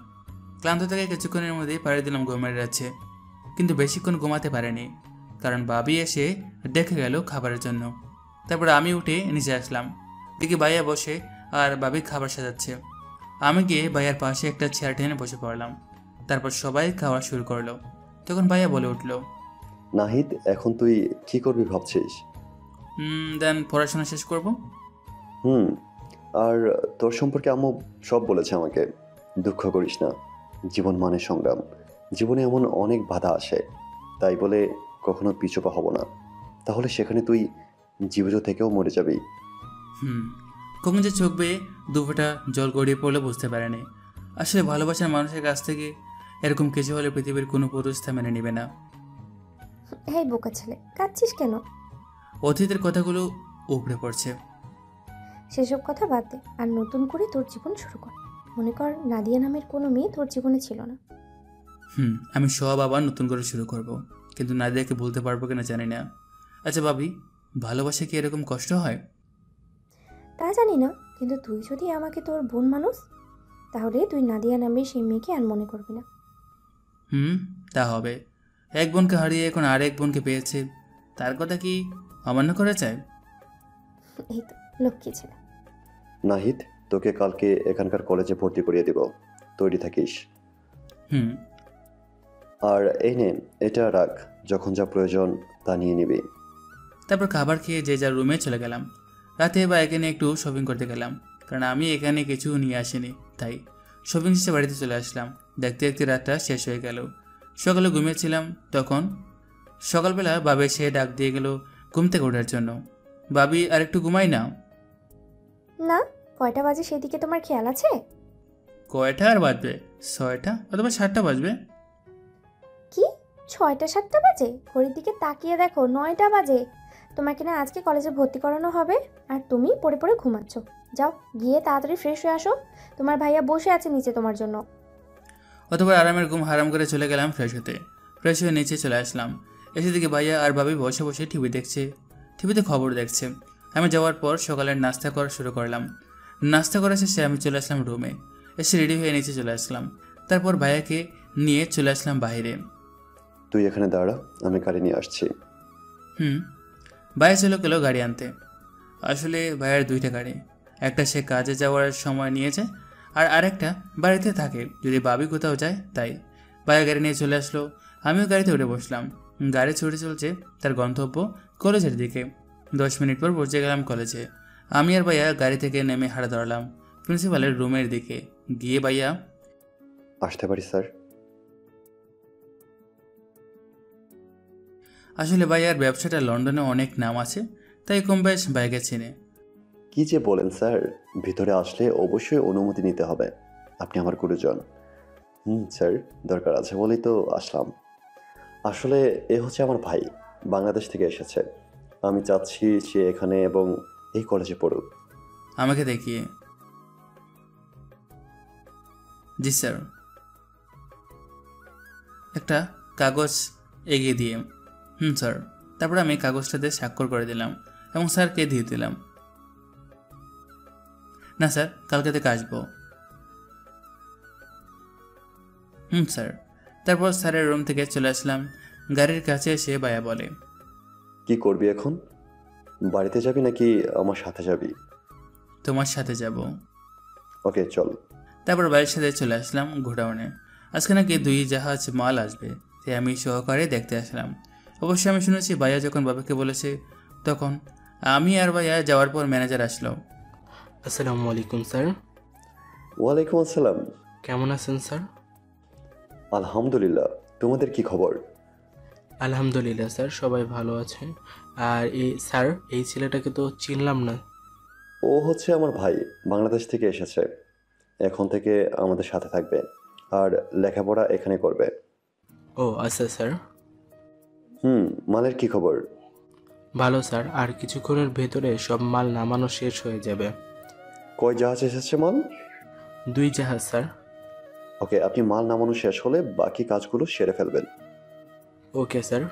ক্লান্ত থেকে কিছুক্ষণের মধ্যেই পাড়ি দিলাম ঘুমের রাজ্যে, কিন্তু বেশিক্ষণ ঘুমাতে পারেনি, কারণ ভাবি এসে ডেকে গেল খাবারের জন্য। তারপর আমি উঠে নিচে আসলাম। দেখি ভাইয়া বসে আর ভাবি খাবার সাজাচ্ছে। আমি গিয়ে ভাইয়ার পাশে একটা চেয়ার টেনে বসে পড়লাম। তারপর সবাই খাওয়া শুরু করলো। তখন ভাইয়া বলে উঠল, নাহিদ, এখন তুই কি করবি ভাবছিস? দেন পড়াশোনা শেষ করব। আর তোর সম্পর্কে আম্মু সব বলেছে আমাকে। দুঃখ করিস না, জীবন মানে সংগ্রাম। জীবনে এমন অনেক বাধা আসে, তাই বলে কখনো পিছুপা হব না। তাহলে সেখানে তুই জীবিত থেকেও মরে যাবি। কখন যে চোখ বেয়ে 2 ফোঁটা জল গড়িয়ে পড়লে বুঝতে পারেনি। আসলে ভালোবাসার মানুষের কাছ থেকে এরকম কিছু হলে পৃথিবীর কোনো পুরুষ তা মেনে নেবে না। এই বোকা ছেলে, কাঁদছিস কেন? অতীতের কথাগুলো উপড়ে পড়ছে। সেসব কথা বাদ দে, আর নতুন করে তোর জীবন শুরু কর। মনে কর নাদিয়া নামের কোনো মেয়ে তোর জীবনে ছিল না। আমি সব আবার নতুন করে শুরু করব, কিন্তু নাদিয়াকে বলতে পারবো কিনা জানি না। আচ্ছা ভাবি, ভালোবাসা কি এরকম কষ্ট হয়? তা জানি না, কিন্তু তুই যদি আমাকে তোর বোন মানুষ, তাহলে তুই নাদিয়া নামের সেই মেয়েকে আর মনে করবি না। তা হবে। এক বোনকে হারিয়ে এখন আরেক বোনকে পেয়েছে, তার কথা কি অমান্য করা যায়? এই তো লক্ষ্মী ছেলে। নাহিদ, তোকে কালকে এখানকার কলেজে ভর্তি করিয়ে দিব, তৈরি থাকিস। আর এই নে, এটা রাখ, যখন যা প্রয়োজন তা নিয়ে নিবি। তারপর খাবার খেয়ে যে যার রুমে চলে গেলাম। রাতে বা এখানে একটু শপিং করতে গেলাম, কারণ আমি এখানে কিছু নিয়ে আসিনি, তাই শপিং শেষে বাড়িতে চলে আসলাম। দেখতে দেখতে রাতটা শেষ হয়ে গেল। সকালে ঘুমিয়েছিলাম, তখন সকালবেলা বাবা এসে ডাক দিয়ে গেল ঘুম থেকে ওঠার জন্য। ভাবি, আর একটু ঘুমাই না? না, কয়টা বাজে সেদিকে তোমার খেয়াল আছে? কয়টা আর বাজবে? 6টা অথবা 7টা বাজবে। কি 6টা 7টা বাজে? ঘড়ির দিকে তাকিয়ে দেখো 9টা বাজে। তোমাকে না আজকে কলেজে ভর্তি করানো হবে, আর তুমি পড়ে পড়ে ঘুমাচ্ছ। যাও গিয়ে তাড়াতাড়ি ফ্রেশ হয়ে আসো, তোমার ভাইয়া বসে আছে নিচে তোমার জন্য। অথবা আরামের ঘুম হারাম করে চলে গেলাম ফ্রেশ হতে। ফ্রেশ হয়ে নিচে চলে আসলাম। এসে দিকে ভাইয়া আর ভাবি বসে বসে টিভি দেখছে, টিভিতে খবর দেখছে। আমি যাওয়ার পর সকালের নাস্তা করা শুরু করলাম। নাস্তা করা শেষে আমি চলে আসলাম রুমে। এসে রেডি হয়ে নিচে চলে আসলাম। তারপর ভাইয়াকে নিয়ে চলে আসলাম বাইরে। তুই এখানে দাঁড়া, আমি গাড়ি নিয়ে আসছি। ভাইয়া চলে গেল গাড়ি আনতে। আসলে ভাইয়ার 2টা গাড়ি, একটা সে কাজে যাওয়ার সময় নিয়ে যায়, আর আরেকটা বাড়িতে থাকে যদি ভাবি কোথাও যায়। তাই ভাইয়া গাড়ি নিয়ে চলে আসলো। আমিও গাড়িতে উঠে বসলাম। গাড়ি ছুটে চলছে তার গন্তব্য কলেজের দিকে। 10 মিনিট পর পৌঁছে গেলাম কলেজে। আমি আর ভাইয়া গাড়ি থেকে নেমে হাঁটা ধরলাম প্রিন্সিপালের রুমের দিকে। গিয়ে ভাইয়া, আসতে পারি স্যার? আসলে ভাইয়ার ব্যবসাটা লন্ডনে অনেক নাম আছে, তাই কম বেশ ভাইকে চেনে। কি যে বলেন স্যার, ভিতরে আসলে অবশ্যই অনুমতি নিতে হবে। আপনি আমার গুরুজন। স্যার, দরকার আছে বলেই তো আসলাম। আসলে এ হচ্ছে আমার ভাই, বাংলাদেশ থেকে এসেছে। আমি চাচ্ছি সে এখানে এবং এই কলেজে পড়ুক। আমাকে দেখিয়ে। জি স্যার। একটা কাগজ এগিয়ে দিয়ে স্যার। তারপর আমি কাগজটাতে স্বাক্ষর করে দিলাম এবং স্যারকে দিয়ে দিলাম। না স্যার, কালকে থেকে আসবো। স্যার। তারপর স্যারের রুম থেকে চলে আসলাম। গাড়ির কাছে এসে ভাইয়া বলে, কি করবি এখন? বাড়িতে যাবি নাকি আমার সাথে যাবি? তোমার সাথে যাব। ওকে, চল। তারপর ভাইয়ের সাথে চলে আসলাম গোডাউনে। আজকে নাকি 2 জাহাজ মাল আসবে, তাই আমি সহকারে দেখতে আসলাম। অবশ্যই আমি শুনেছি ভাইয়া যখন বাবাকে বলেছে, তখন আমি আর ভাইয়া যাওয়ার পর ম্যানেজার আসলো। আসসালামু আলাইকুম স্যার। ওয়ালাইকুম আসসালাম। কেমন আছেন স্যার? আলহামদুলিল্লাহ, তোমাদের কি খবর? আলহামদুলিল্লাহ স্যার, সবাই ভালো আছে। আর স্যার, এই ছেলেটাকে তো চিনলাম না। ও হচ্ছে আমার ভাই, বাংলাদেশ থেকে এসেছে। এখন থেকে আমাদের সাথে থাকবে আর লেখাপড়া এখানে করবে। ও আচ্ছা স্যার। মালের কি খবর? ভালো স্যার, আর কিছুক্ষণের ভেতরে সব মাল নামানো শেষ হয়ে যাবে। কয় জাহাজ এসেছে মাল? 2 জাহাজ স্যার। ওকে, আপনি মাল নামানো শেষ হলে বাকি কাজগুলো সেরে ফেলবেন। Okay sir.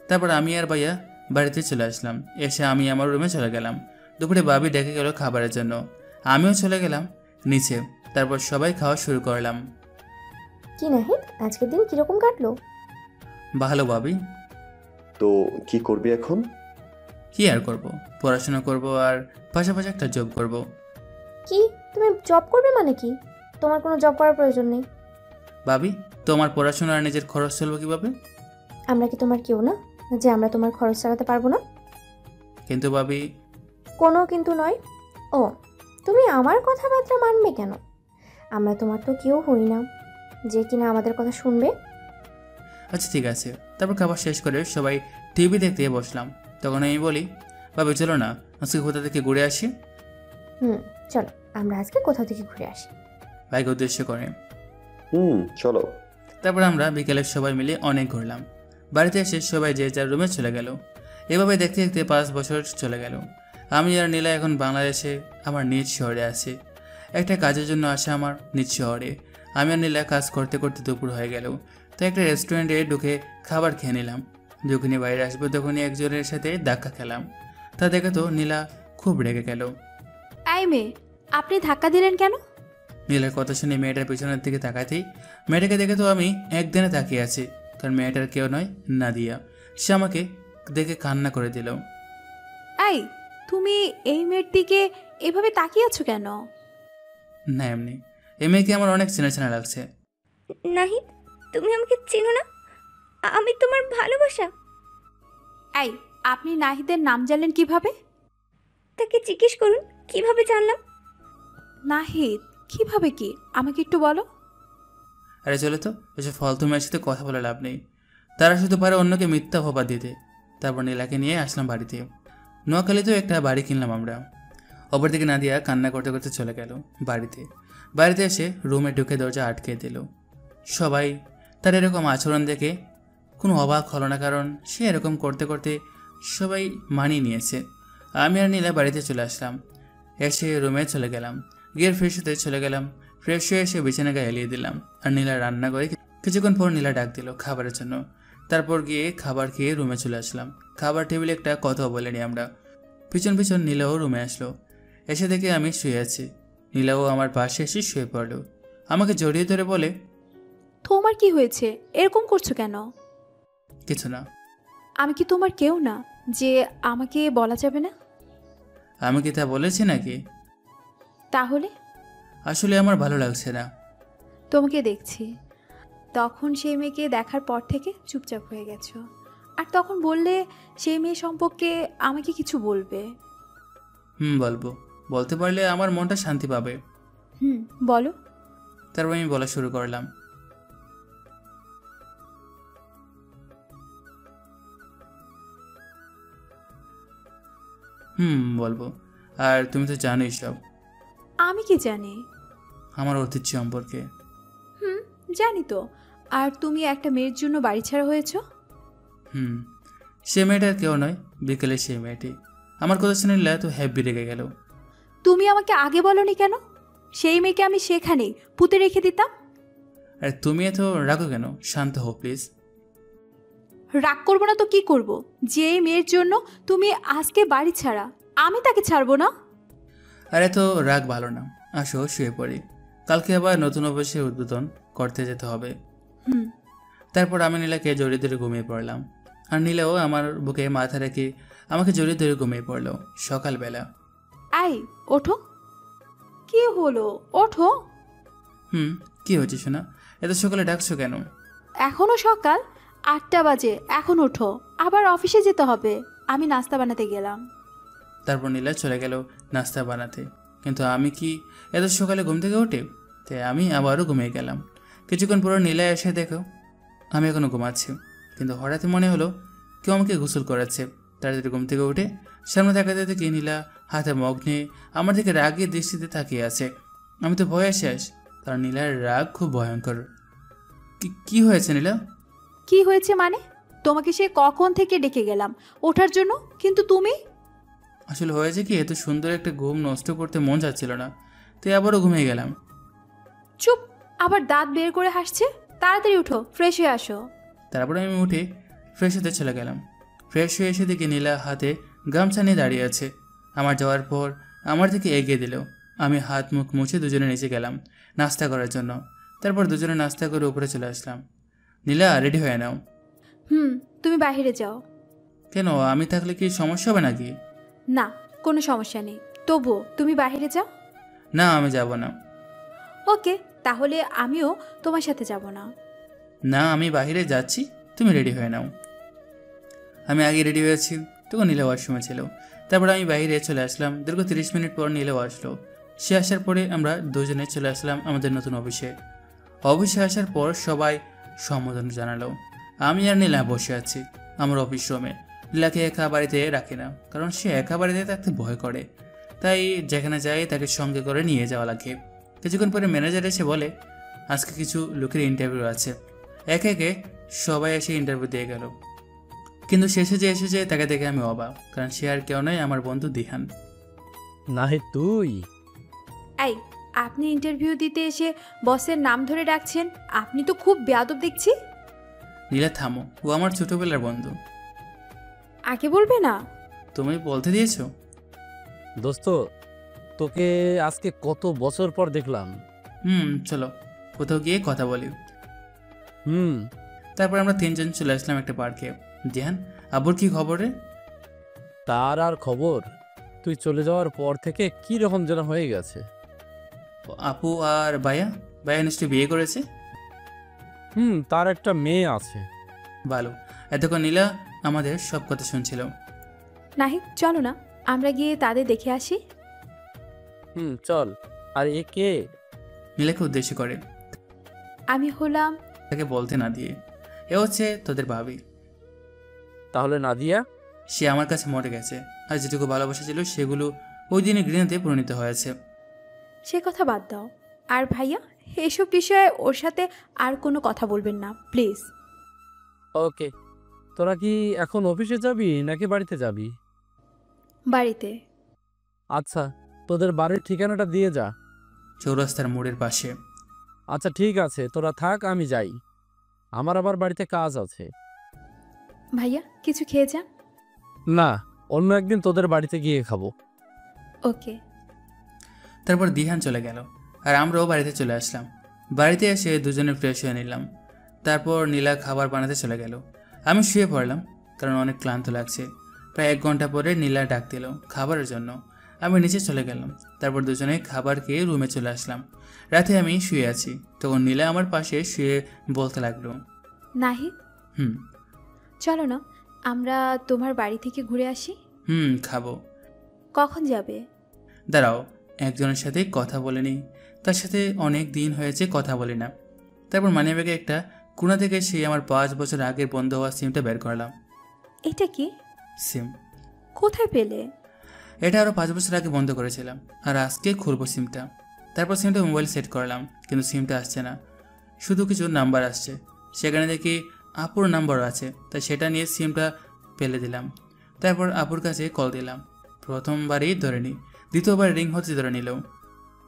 তারপর আমি আর ভাইয়া বাড়িতে চলে আসলাম। এসে আমি আমার রুমে চলে গেলাম। দুপুরে ভাবি ডেকে গেল খাবারের জন্য, আমিও চলে গেলাম নিচে। তারপর সবাই খাওয়া শুরু করলাম। কি নাহিদ, আজকের দিন কিরকম কাটলো? ভালো ভাবি। তো কি করবি এখন? কি আর করব, পড়াশোনা করব আর পাশাপাশি একটা জব করব। কি, তুমি জব করবে মানে কি? তোমার কোনো জব করার প্রয়োজন নেই। ভাবি, তোমার পড়াশোনা আর নিজের খরচ চলবে কিভাবে? আমরা কি তোমার কেউ না যে আমরা তোমার খরচ চালাতে পারবো না? কিন্তু ভাবি। কোনো কিন্তু নয়। ও, তুমি আমার কথাবার্তা মানবে কেন? আমরা তোমার তো কেউ হই না যে কিনা আমাদের কথা শুনবে। আচ্ছা ঠিক আছে। তারপর খাবার শেষ করে সবাই টিভি দেখতে বসলাম। তখন আমি বলি, ভাবি চলো না আজকে কোথা থেকে ঘুরে আসি। চলো, আমরা আজকে কোথাও থেকে ঘুরে আসি। ভাইকে উদ্দেশ্য করে। চলো। তারপর আমরা বিকেলে সবাই মিলে অনেক ঘুরলাম। বাড়িতে এসে সবাই যে যার রুমে চলে গেল। এভাবে দেখতে দেখতে 5 বছর চলে গেল। আমি আর নীলা এখন বাংলাদেশে আমার নিজ শহরে আছি। একটা কাজের জন্য আসে আমার নিজ শহরে। আমি আর নীলা কাজ করতে করতে দুপুর হয়ে গেল। তাই একটা রেস্টুরেন্টে ঢুকে খাবার খেয়ে নিলাম। যখনই বাইরে আসবো তখনই একজনের সাথে ধাক্কা খেলাম। তা দেখে তো নীলা খুব রেগে গেল। এই মেয়ে, আপনি ধাক্কা দিলেন কেন? নীলার কথা শুনে মেয়েটার পিছনের দিকে তাকাতেই মেয়েটাকে দেখে তো আমি একদিনে তাকিয়ে আছি, কারণ মেয়েটার কেউ নয়, নাদিয়া। সে আমাকে দেখে কান্না করে দিল। এই, তুমি এই মেয়ের দিকে এভাবে তাকিয়ে আছো কেন? না এমনি, এই মেয়েকে আমার অনেক চেনা চেনা লাগছে। নাহিদ, তুমি আমাকে চেনো না? আমি তোমার ভালোবাসা। এই, আপনি নাহিদের নাম জানলেন কিভাবে? তাকে জিজ্ঞেস করুন কিভাবে জানলাম। নাহিদ কিভাবে কি, আমাকে একটু বলো। আরে চলে তো, এসব ফালতু মেয়ের সাথে কথা বলে লাভ নেই। তারা শুধু পারে অন্যকে মিথ্যা অপবাদ দিতে। তারপর নীলাকে নিয়ে আসলাম বাড়িতে। নোয়াখালীতেও একটা বাড়ি কিনলাম আমরা। অপরদিকে নাদিয়া কান্না করতে করতে চলে গেল বাড়িতে এসে রুমে ঢুকে দরজা আটকে দিল। সবাই তার এরকম আচরণ দেখে কোনো অবাক হলো না, কারণ সে এরকম করতে করতে সবাই মানিয়ে নিয়েছে। আমি আর নীলা বাড়িতে চলে আসলাম। এসে রুমে চলে গেলাম, গিয়ে ফ্রেশ হতে চলে গেলাম। ফ্রেশ হয়ে এসে বিছানা গায়ে এলিয়ে দিলাম। আর নীলা রান্না করে কিছুক্ষণ পর নীলা ডাক দিল খাবারের জন্য। তারপর গিয়ে খাবার খেয়ে রুমে চলে আসলাম। খাবার টেবিলে একটা কথা বলিনি আমরা। পিছন পিছন নীলাও রুমে আসলো। এসে দেখে আমি শুয়ে আছি। নীলাও আমার পাশে এসে শুয়ে পড়লো। আমাকে জড়িয়ে ধরে বলে, তোমার কি হয়েছে, এরকম করছো কেন? কিছু না। আমি কি তোমার কেউ না যে আমাকে বলা যাবে না? আমি কি তা বলেছি নাকি? তাহলে? আসলে আমার ভালো লাগছে না। তোমাকে দেখছি, তখন সেই মেয়েকে দেখার পর থেকে চুপচাপ হয়ে গেছো। আর তখন বললে সেই মেয়ে সম্পর্কে আমাকে কিছু বলবে। বলবো, বলতে পারলে আমার মনটা শান্তি পাবে। বলো। তারপর আমি বলা শুরু করলাম। বলবো। আর তুমি তো জানোই সব আমি কি জানি? আমার অতীত সম্পর্কে। জানি তো। আর তুমি একটা মেয়ের জন্য বাড়ি ছাড়া হয়েছো? সে মেয়েটার কেউ নয়, বিকেলে সেই মেয়েটি আমার কথা শুনে নিলে তো হ্যাপি রেগে গেল। তুমি আমাকে আগে বলনি কেন? সেই মেয়েকে আমি সেখানেই পুঁতে রেখে দিতাম। আর তুমি এত রাখো কেন? শান্ত হও প্লিজ। রাগ করবো না তো কি করব? যে মেয়ের জন্য তুমি আজকে বাড়ি ছাড়া, আমি তাকে ছাড়বো না? আরে তো রাগ ভালো না, আসো শুয়ে পড়ি, কালকে আবার নতুন অফিসে উদ্বোধন করতে যেতে হবে। তারপর আমি নীলাকে জড়িয়ে ধরে ঘুমিয়ে পড়লাম, আর নীলাও আমার বুকে মাথা রেখে আমাকে জড়িয়ে ধরে ঘুমিয়ে পড়লো। সকালবেলা আই ওঠো। কি হলো? ওঠো। কি হয়েছে শোনা? এত সকালে ডাকছো কেন? এখনো সকাল 8টা বাজে, এখন ওঠো, আবার অফিসে যেতে হবে। আমি নাস্তা বানাতে গেলাম। তারপর নীলা চলে গেল নাস্তা বানাতে, কিন্তু আমি কি এত সকালে ঘুম থেকে উঠে? তাই আমি আবারও ঘুমিয়ে গেলাম। কিছুক্ষণ পর নীলা এসে দেখো আমি এখনো ঘুমাচ্ছি, কিন্তু হঠাৎই মনে হলো কেউ আমাকে গোসল করাচ্ছে। তাড়াতাড়ি ঘুম থেকে উঠে সামনে তাকাতে দেখি নীলা হাতে মগ নিয়ে আমার দিকে রাগের দৃষ্টিতে তাকিয়ে আছে। আমি তো ভয়ে শেষ, কারণ নীলার রাগ খুব ভয়ঙ্কর। কি হয়েছে নীলা? কি হয়েছে মানে? তোমাকে সে কখন থেকে ডেকে গেলাম ওঠার জন্য, কিন্তু তুমি? আসলে হয়েছে কি, এত সুন্দর একটা ঘুম নষ্ট করতে মন যাচ্ছিল না, তাই আবারও ঘুমিয়ে গেলাম। চুপ, আবার দাঁত বের করে হাসছে। তাড়াতাড়ি উঠো, ফ্রেশ হয়ে আসো। তারপরে আমি উঠে ফ্রেশ হতে চলে গেলাম। ফ্রেশ হয়ে এসে দেখি নীলা হাতে গামছা নিয়ে দাঁড়িয়ে আছে। আমার যাওয়ার পর আমার দিকে এগিয়ে দিল। আমি হাত মুখ মুছে দুজনে নিচে গেলাম নাস্তা করার জন্য। তারপর দুজনে নাস্তা করে উপরে চলে আসলাম। নীলা, রেডি হয়ে নাও। তুমি বাইরে যাও। কেন? আমি থাকলে কি সমস্যা হবে নাকি? না, কোনো সমস্যা নেই, তবুও তুমি বাইরে যাও। না, আমি যাব না। ওকে, তাহলে আমিও তোমার সাথে যাব না। না, আমি বাইরে যাচ্ছি, তুমি রেডি হয়ে নাও। আমি আগে রেডি হয়েছি, তখন নীলা ওয়াশরুমে ছিল। তারপর আমি বাইরে চলে আসলাম। দীর্ঘ 30 মিনিট পর নীলাও আসলো। সে আসার পরে আমরা দুজনে চলে আসলাম আমাদের নতুন অফিসে। অফিসে আসার পর সবাই সম্বোধন জানালো। আমি আর নীলা বসে আছি আমার অফিস রুমে। নীলাকে একা বাড়িতে রাখি না, কারণ সে একা বাড়িতে থাকতে ভয় করে, তাই যেখানে যাই তাকে সঙ্গে করে নিয়ে যাওয়া লাগে। কিছুক্ষণ পরে ম্যানেজার এসে বলে আজকে কিছু লোকের ইন্টারভিউ আছে। একে একে সবাই এসে ইন্টারভিউ দিয়ে গেল, কিন্তু শেষে যে এসেছে তাকে দেখে আমি অবাক, কারণ সে আর কেউ নয়, আমার বন্ধু দিহান। নাহি তুই? এই, আপনি ইন্টারভিউ দিতে এসে বসের নাম ধরে ডাকছেন? আপনি তো খুব বেয়াদব দেখছি। নীলা থামো, ও আমার ছোটবেলার বন্ধু। আগে বলবে না? তুমি বলতে দিয়েছো? দোস্ত, তোকে আজকে কত বছর পর দেখলাম। চলো কোথাও গিয়ে কথা বলি। তারপর আমরা তিনজন চলে আসলাম একটা পার্কে। দিহান, আব্বুর কি খবর রে? তার আর খবর? তুই চলে যাওয়ার পর থেকে কি রকম যেন হয়ে গেছে। আপু আর ভাইয়া নিশ্চয়ই বিয়ে করেছে? তার একটা মেয়ে আছে। ভালো। এতক্ষণ নীলা আমাদের সব কথা শুনছিল। নাহিদ, চলো না আমরা গিয়ে তাদের দেখে আসি। চল। আর এ কে? নীলাকে উদ্দেশ্য করে। আমি হলাম। তাকে বলতে না দিয়ে, এ হচ্ছে তোদের ভাবি। তাহলে নাদিয়া? সে আমার কাছে মরে গেছে, আর যেটুকু ভালোবাসা ছিল সেগুলো ওই দিনে ঘৃণাতে পরিণত হয়েছে। সে কথা বাদ দাও। আর ভাইয়া, এসব বিষয়ে ওর সাথে আর কোনো কথা বলবেন না প্লিজ। ওকে। তোরা কি এখন অফিসে যাবি নাকি বাড়িতে যাবি? বাড়িতে। আচ্ছা, তোদের বাড়ির ঠিকানাটা দিয়ে যা। চৌরাস্তার মোড়ের পাশে। আচ্ছা ঠিক আছে, তোরা থাক, আমি যাই, আমার আবার বাড়িতে কাজ আছে। ভাইয়া, কিছু খেয়ে যা। না, অন্য একদিন তোদের বাড়িতে গিয়ে খাবো। ওকে। তারপর দিহান চলে গেল, আর আমরাও বাড়িতে চলে আসলাম। বাড়িতে এসে দুজনে ফ্রেশ হয়ে নিলাম। তারপর নীলা খাবার বানাতে চলে গেল। আমি শুয়ে পড়লাম, কারণ অনেক ক্লান্ত লাগছে। প্রায় 1 ঘন্টা পরে নীলা ডাক দিল খাবারের জন্য। আমি নিচে চলে গেলাম। তারপর দুজনে খাবার খেয়ে রুমে চলে আসলাম। রাতে আমি শুয়ে আছি, তখন নীলা আমার পাশে শুয়ে বলতে লাগলো, নাহিদ, চলো না আমরা তোমার বাড়ি থেকে ঘুরে আসি। খাবো। কখন যাবে? দাঁড়াও, একজনের সাথে কথা বলে নিই, তার সাথে অনেক দিন হয়েছে কথা বলি না। তারপর মানিব্যাগে একটা কোণা থেকে সে আমার 5 বছর আগের বন্ধ হওয়া সিমটা বের করলাম। এটা কি সিম? কোথায় পেলে? এটা আরও 5 বছর আগে বন্ধ করেছিলাম, আর আজকে খুলবো সিমটা। তারপর সিমটা মোবাইল সেট করলাম, কিন্তু সিমটা আসছে না, শুধু কিছু নাম্বার আসছে। সেখানে দেখি আপুর নাম্বারও আছে, তাই সেটা নিয়ে সিমটা ফেলে দিলাম। তারপর আপুর কাছে কল দিলাম, প্রথমবারই ধরেনি, দ্বিতীয়বার রিং হতে ধরে নিল।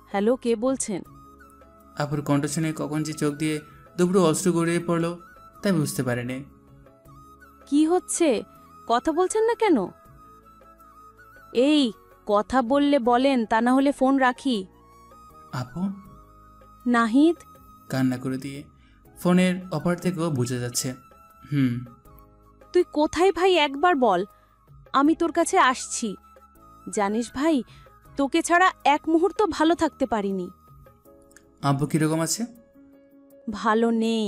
হ্যালো, কে বলছেন? আপুর কণ্ঠ শুনে কখন যে চোখ দিয়ে দুপুরে অস্ত্র গড়িয়ে পড়লো তাই বুঝতে পারেনি। কি হচ্ছে? কথা বলছেন না কেন? এই কথা বললে বলেন, তা না হলে ফোন রাখি। আপু? নাহিদ কান্না করে দিয়ে ফোনের অপার থেকেও বুঝে যাচ্ছে। তুই কোথায় ভাই, একবার বল, আমি তোর কাছে আসছি। জানিস ভাই, তোকে ছাড়া এক মুহূর্ত ভালো থাকতে পারিনি। আব্বু কিরকম আছে? ভালো নেই,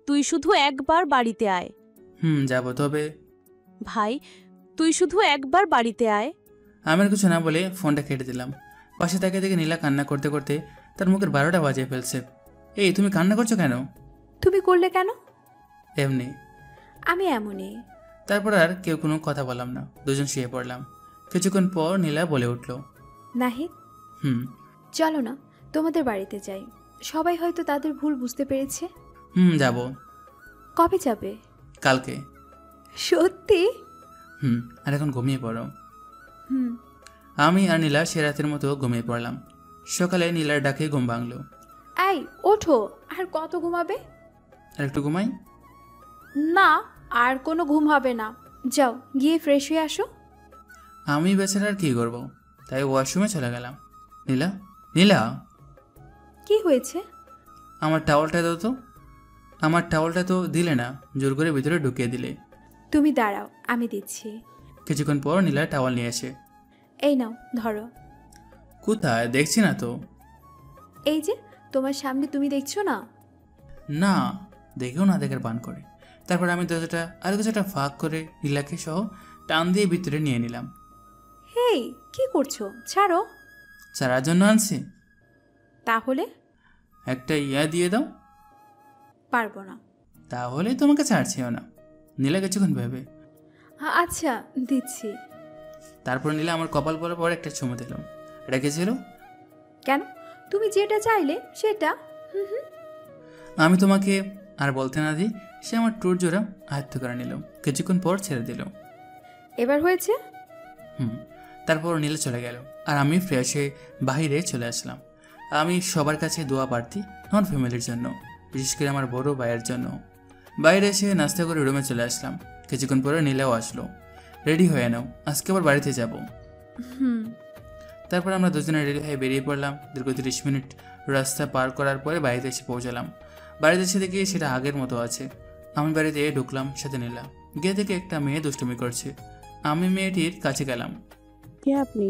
তুই শুধু একবার বাড়িতে আয়। যাবো, তবে ভাই তুই শুধু একবার বাড়িতে আয়। আমার কিছু না বলে ফোনটা কেটে দিলাম। পাশে তাকে দেখে নীলা কান্না করতে করতে তার মুখের 12টা বাজিয়ে ফেলছে। এই তুমি কান্না করছো কেন? তুমি করলে কেন? এমনি। আমি এমনই। তারপর আর কেউ কোনো কথা বললাম না, দুজন শুয়ে পড়লাম। কিছুক্ষণ পর নীলা বলে উঠল, নাহিদ চলো না তোমাদের বাড়িতে যাই, সবাই হয়তো তাদের ভুল বুঝতে পেরেছে। যাব। কবে যাবে? কালকে। সত্যি? আর এখন ঘুমিয়ে পড়ো। আমি আর নীলা সে রাতের মতো ঘুমিয়ে পড়লাম। সকালে নীলার ডাকে ঘুম ভাঙলো। এই ওঠো, আর কত ঘুমাবে? আর একটু ঘুমাই। না, আর কোনো ঘুম হবে না, যাও গিয়ে ফ্রেশ হয়ে আসো। আমি বেচারা আর কি করবো, তাই ওয়াশরুমে চলে গেলাম। নীলা, নীলা। কি হয়েছে? আমার টাওয়ালটা দাও তো। আমার টাওয়ালটা তো দিলে না, জোর করে ভিতরে ঢুকিয়ে দিলে। তুমি দাঁড়াও, আমি দিচ্ছি। কিছুক্ষণ পর নীলা টাওয়াল নিয়ে আসে। এই নাও ধরো। কোথায়? দেখছি না তো। এই যে তোমার সামনে, তুমি দেখছো না? না, দেখেও না দেখার বান করে। তারপর আমি দরজাটা আর কিছুটা ফাঁক করে নীলাকে সহ টান দিয়ে ভিতরে নিয়ে নিলাম। হেই, কি করছো? ছাড়ো। ছাড়ার জন্য আনছি। তাহলে একটা ইয়া দিয়ে দাও। পারবো না। তাহলে তোমাকে ছাড়ছিও না। নীলা কিছুক্ষণ ভেবে, আচ্ছা দিচ্ছি। তারপর নীলা আমার কপাল বলার পর একটা চুমু দিলাম। এটা কে ছিল? কেন? তুমি যেটা চাইলে সেটা। আমি তোমাকে আর বলতে না দিই, সে আমার টুর জোড়া আয়ত্ত করে নিল। কিছুক্ষণ পর ছেড়ে দিল। এবার হয়েছে? তারপর নীলা চলে গেল, আর আমি ফ্রেশ হয়ে বাহিরে চলে আসলাম। আমি সবার কাছে দোয়া প্রার্থী, আমার ফ্যামিলির জন্য, বিশেষ করে আমার বড় ভাইয়ের জন্য। বাইরে এসে নাস্তা করে রুমে চলে আসলাম। কিছুক্ষণ পরে নীলাও আসলো। রেডি হয়ে নাও, আজকে আবার বাড়িতে যাব। তারপর আমরা দুজনে রেডি হয়ে বেরিয়ে পড়লাম। দীর্ঘ 30 মিনিট রাস্তা পার করার পরে বাড়িতে এসে পৌঁছালাম। বাড়িতে এসে দেখি সেটা আগের মতো আছে। আমি বাড়িতে ঢুকলাম, সাথে নীলা। গিয়ে দেখে একটা মেয়ে দুষ্টুমি করছে। আমি মেয়েটির কাছে গেলাম। কে আপনি?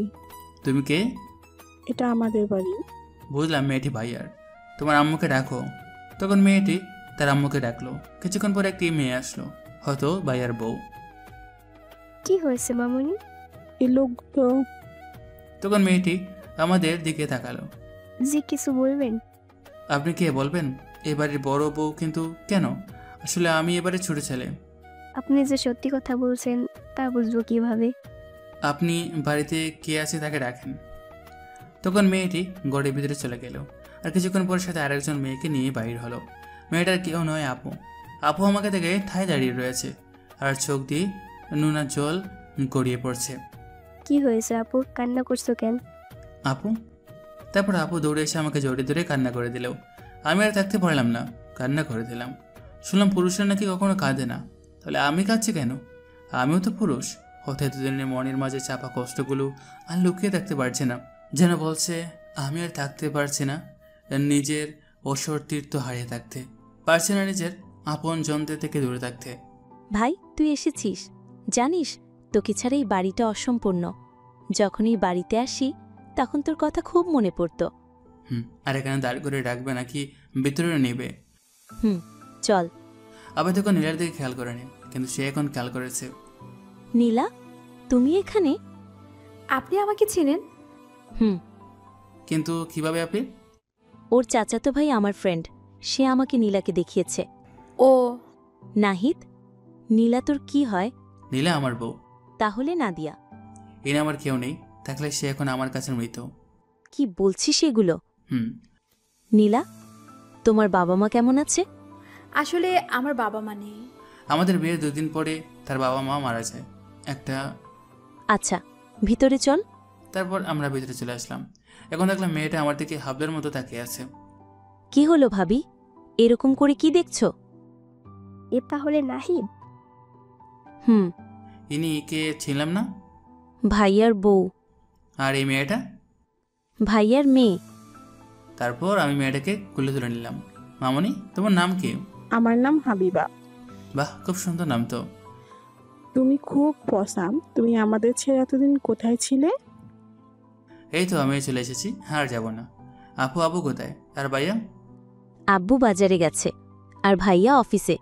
তুমি কে? এটা আমাদের বাড়ি। বুঝলাম মেয়েটি ভাইয়ার। তোমার আম্মুকে ডাকো। তখন মেয়েটি তার আম্মুকে ডাকলো। কিছুক্ষণ পরে একটি মেয়ে আসলো, হয়তো ভাইয়ার বউ। কি হয়েছে মামুনি? এই লোকগুলো। তখন মেয়েটি আমাদের দিকে তাকালো। জি, কিছু বলবেন? আপনি কে বলবেন? এবারের বড় বউ কিন্তু কেন? আসলে আমি এবারে ছোট ছেলে। আপনি যে সত্যি কথা বলছেন তা বুঝবো কিভাবে? আপনি বাড়িতে কে আছে তাকে রাখেন। তখন মেয়েটি ঘরের ভিতরে চলে গেল, আর কিছুক্ষণ পর সাথে আরেকজন মেয়েকে নিয়ে বাইর হলো। মেয়েটার কেউ নয়, আপু। আপু আমাকে দেখে ঠায় দাঁড়িয়ে রয়েছে, আর চোখ দিয়ে নুনা জল গড়িয়ে পড়ছে। কি হয়েছে আপু, কান্না করছো কেন? আপু? তারপর আপু দৌড়ে এসে আমাকে জড়িয়ে ধরে কান্না করে দিল। আমি আর থাকতে পারলাম না, কান্না করে দিলাম। শুনলাম পুরুষরা নাকি কখনো কাঁদে না, তাহলে আমি কাঁদছি কেন? আমিও তো পুরুষ। হতে দুজনের মনের মাঝে চাপা কষ্টগুলো আর লুকিয়ে থাকতে পারছে না, যেন বলছে আমি আর থাকতে পারছি না, নিজের অসর তীর্থ হারিয়ে থাকতে পারছি না, নিজের আপন জনদের থেকে দূরে থাকতে। ভাই তুই এসেছিস। জানিস তোকে ছাড়া এই বাড়িটা অসম্পূর্ণ। যখনই বাড়িতে আসি তখন তোর কথা খুব মনে পড়তো। আর এখানে দাঁড় করে রাখবে নাকি ভিতরে নেবে? চল। আবার তখন নীলার দিকে খেয়াল করেনি, কিন্তু সে এখন খেয়াল করেছে। নীলা, তুমি এখানে? আপনি আমাকে চিনেন? কিন্তু কিভাবে আপনি? ওর চাচাতো ভাই আমার ফ্রেন্ড, সে আমাকে নীলাকে দেখিয়েছে। ও নাহিদ, নীলা তোর কি হয়? নীলা আমার বউ। তাহলে নাদিয়া। এনে আমার কেউ নেই, থাকলে সে এখন আমার কাছে মৃত। কি বলছিস এগুলো? হুম। নীলা, তোমার বাবা মা কেমন আছে? আসলে আমার বাবা মা নেই। আমাদের বিয়ের 2 দিন পরে তার বাবা মা মারা যায়। আচ্ছা, ভিতরে চল। তারপর আমরা ভিতরে চলে আসলাম। এখন দেখলাম মেয়েটা আমার দিকে হাবলের মতো তাকিয়ে আছে। কি হলো ভাবি, এরকম করে কি দেখছো? এ তাহলে নাহিদ? হুম। ইনি কে ছিলাম না? ভাইয়ার বউ। আর এই মেয়েটা? ভাইয়ার মেয়ে। তারপর আমি মেয়েটাকে কুলে তুলে নিলাম। মামনি, তোমার নাম কি? আমার নাম হাবিবা। বাহ, খুব সুন্দর নাম তো। তুমি খুব পসাম। তুমি আমাদের ছেড়ে এতদিন কোথায় ছিলে? এই তো আমি চলে এসেছি, আর যাব না। আবু কোথায়? আর ভাইয়া? আব্বু বাজারে গেছে আর ভাইয়া অফিসে।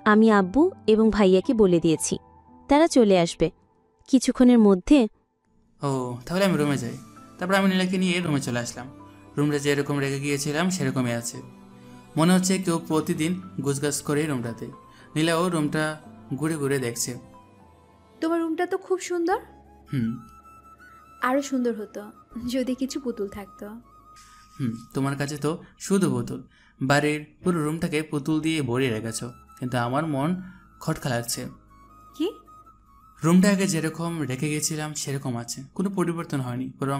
আমি আব্বু এবং ভাইয়াকে বলে দিয়েছি, তারা চলে আসবে কিছুক্ষণের মধ্যে। ও, তাহলে আমি রুমে যাই। তারপর আমি নীলাকে নিয়ে রুমে চলে আসলাম। রুমটা যেরকম রেখে গিয়েছিলাম সেরকমই আছে। মনে হচ্ছে কেউ প্রতিদিন গুছগাছ করে রুমটাতে। নীলাও রুমটা ঘুরে ঘুরে দেখছে। তোমার রুমটা তো খুব সুন্দর। হুম। আরো সুন্দর হতো যদি কিছু পুতুল থাকতো। তোমার কাছে তো শুধু পুতুল। বাড়ির পুরো রুমটাকে পুতুল দিয়ে ভরিয়ে রেখেছ, কিন্তু আমার মন খটকা লাগছে। কি? রুমটা আগে যেরকম রেখে গেছিলাম সেরকম আছে, কোনো পরিবর্তন হয়নি, বরং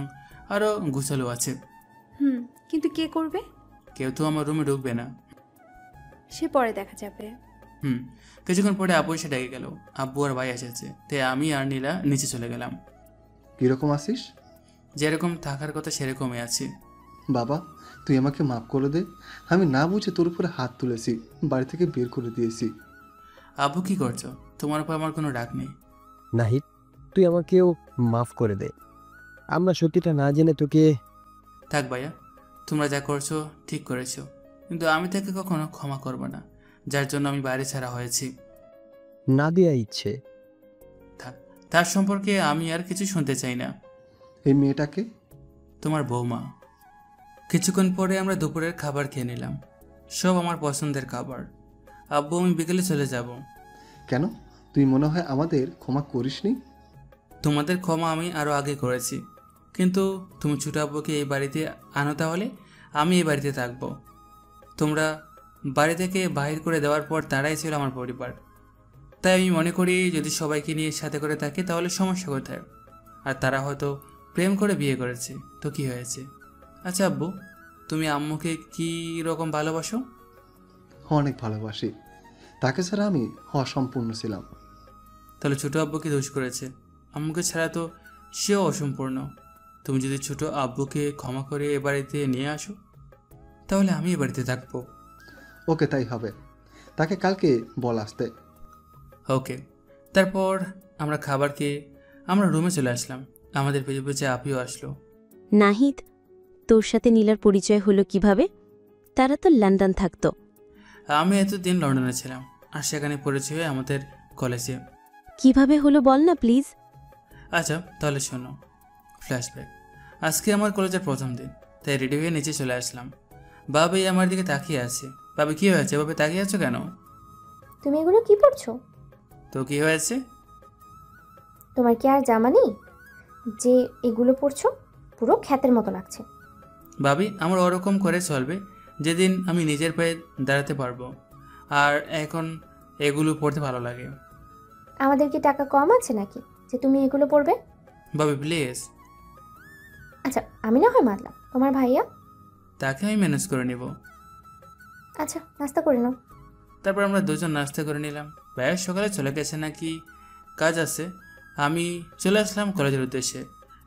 আরো গুছালো আছে। কিন্তু কে করবে? কেউ তো আমার রুমে ঢুকবে না। সে পরে দেখা যাবে। কিছুক্ষণ পরে আব্বু এসে ডেকে গেল। আব্বু আর ভাই এসেছে, তাই আমি আর নীলা নিচে চলে গেলাম। কিরকম আছিস? যেরকম থাকার কথা সেরকমই আছি। বাবা, তুই আমাকে মাফ করে দে। আমি না বুঝে তোর উপরে হাত তুলেছি, বাড়ি থেকে বের করে দিয়েছি। আব্বু, কি করছো? তোমার উপর আমার কোনো রাগ নেই। নাহিদ, তুই আমাকেও মাফ করে দে। আমরা সত্যিটা না জেনে তোকে। থাক ভাইয়া, তোমরা যা করছো ঠিক করেছো, কিন্তু আমি তাকে কখনো ক্ষমা করব না, যার জন্য আমি বাড়ি ছাড়া হয়েছি। না দেয়া ইচ্ছে। তার সম্পর্কে আমি আর কিছু শুনতে চাই না। এই মেয়েটাকে? তোমার বৌমা। কিছুক্ষণ পরে আমরা দুপুরের খাবার খেয়ে নিলাম, সব আমার পছন্দের খাবার। আব্বু, আমি বিকেলে চলে যাব। কেন? তুই মনে হয় আমাদের ক্ষমা করিসনি? তোমাদের ক্ষমা আমি আরও আগে করেছি, কিন্তু তুমি ছোট আব্বুকে এই বাড়িতে আনো, তাহলে আমি এই বাড়িতে থাকবো। তোমরা বাড়ি থেকে বাহির করে দেওয়ার পর তারাই ছিল আমার পরিবার। তাই আমি মনে করি যদি সবাইকে নিয়ে সাথে করে থাকি তাহলে সমস্যা কোথায়? আর তারা হয়তো প্রেম করে বিয়ে করেছে, তো কি হয়েছে? আচ্ছা আব্বু, তুমি আম্মুকে কি রকম ভালোবাসো? অনেক ভালোবাসি, তাকে ছাড়া আমি অসম্পূর্ণ ছিলাম। তাহলে ছোট আব্বুকে দোষ করেছে, আম্মুকে ছাড়া তো সেও অসম্পূর্ণ। তুমি যদি ছোট আব্বুকে ক্ষমা করে এ বাড়িতে নিয়ে আসো, তাহলে আমি এ বাড়িতে থাকবো। ওকে, তাই হবে। তাকে কালকে বল আসতে। ওকে। তারপর আমরা খাবার খেয়ে আমরা রুমে চলে আসলাম। আমাদের পেছনে পেছনে আপিও আসলো। নাহিদ, তোর সাথে নীলার পরিচয় হলো কিভাবে? তারা তো লন্ডন থাকতো। আমি এতদিন লন্ডনে ছিলাম, আর সেখানে পরিচয় হয় আমাদের কলেজে। কিভাবে হলো বল না প্লিজ। আচ্ছা তাহলে শোনো, ফ্ল্যাশব্যাক। আজকে আমার কলেজের প্রথম দিন, তাই রেডি হয়ে নিচে চলে আসলাম। বাবা আমার দিকে তাকিয়ে আছে। বাবা, কি হয়েছে? বাবা তাকিয়ে আছো কেন? তুমি এগুলো কি পড়ছো? তো কি হয়েছে? তোমার কি আর জামা নেই যে এগুলো পড়ছো? পুরো খ্যাতের মতো লাগছে। ভাবি, আমার ওরকম করে চলবে যেদিন আমি নিজের পায়ে দাঁড়াতে পারবো, আর এখন এগুলো পড়তে ভালো লাগে। আমাদের কি টাকা কম আছে নাকি যে তুমি এগুলো পড়বে? ভাবি প্লিজ। আচ্ছা, আমি না হয় মানলাম। তোমার ভাইয়া? তাকে আমি ম্যানেজ করে নিব। আচ্ছা, নাস্তা করে নাও। তারপর আমরা দুজন নাস্তা করে নিলাম। ভাইয়া সকালে চলে গেছে নাকি কাজ আছে। আমি চলে আসলাম কলেজের উদ্দেশ্যে।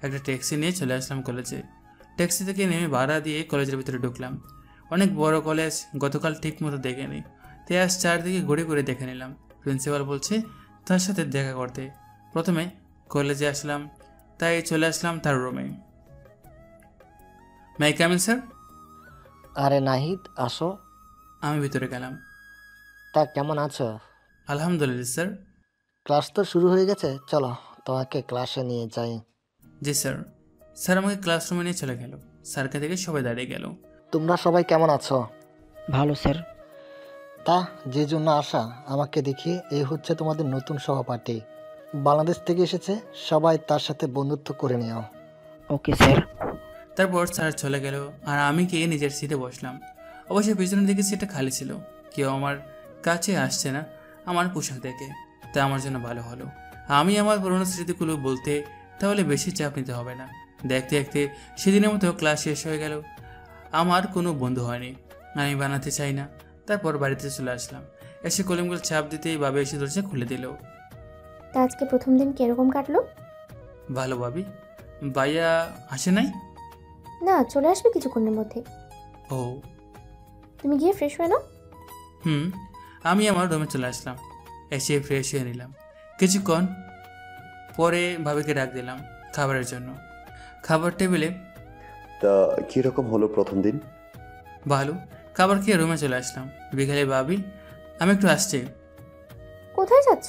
একটা ট্যাক্সি নিয়ে চলে আসলাম কলেজে। ট্যাক্সি থেকে নেমে ভাড়া দিয়ে কলেজের ভিতরে ঢুকলাম। অনেক বড় কলেজ, গতকাল ঠিক মতো দেখিনি, তাই আজ চারদিকে ঘুরে ঘুরে দেখে নিলাম। প্রিন্সিপাল বলছে তার সাথে দেখা করতে। প্রথমে কলেজে আসলাম, তাই চলে আসলাম তার রুমে। মাই কামিন স্যার? আরে নাহিদ, আসো। আমি ভিতরে গেলাম। তা কেমন আছো? আলহামদুলিল্লাহ স্যার। ক্লাস তো শুরু হয়ে গেছে, চলো তোমাকে ক্লাসে নিয়ে যাই। জি স্যার। স্যার আমাকে ক্লাসরুমে নিয়ে চলে গেল। স্যারকে দেখে সবাই দাঁড়িয়ে গেল। তোমরা সবাই কেমন আছো? ভালো স্যার। তা যে জন্য আসা, আমাকে দেখিয়ে, এই হচ্ছে তোমাদের নতুন সহপাঠী। বাংলাদেশ থেকে এসেছে, সবাই তার সাথে বন্ধুত্ব করে নিও। Okay sir. তারপর স্যার চলে গেল আর আমি গিয়ে নিজের সিটে বসলাম। অবশ্যই পিছনের দিকে সিটটা খালি ছিল, কেউ আমার কাছে আসছে না আমার পোশাক দেখে, তা আমার জন্য ভালো হলো। আমি আমার পুরোনো স্মৃতিগুলো বলতে তাহলে বেশি চাপ নিতে হবে না। দেখতে দেখতে সেদিনের মতো ক্লাস শেষ হয়ে গেল। আমার কোনো বন্ধু হয়নি, আমি বানাতে চাই না। তারপর বাড়িতে চলে আসলাম। এসে কলিমগুলো চাপ দিতেই বাবা এসে দরজা খুলে দিল। তা আজকে প্রথম দিন কিরকম কাটলো? ভালো ভাবি। ভাইয়া আসে নাই? না, চলে আসবে কিছুক্ষণের মধ্যে। ও, তুমি গিয়ে ফ্রেশ হয়ে নাও। আমি আমার রুমে চলে আসলাম। এসে ফ্রেশ হয়ে নিলাম। কিছুক্ষণ পরে ভাবিকে ডাক দিলাম খাবারের জন্য। খাবার টেবিলে। তা কীরকম হলো প্রথম দিন? ভালো। খাবার খেয়ে রুমে চলে আসলাম। বিকালে ভাবি আমি একটু আসছি। কোথায় যাচ্ছ?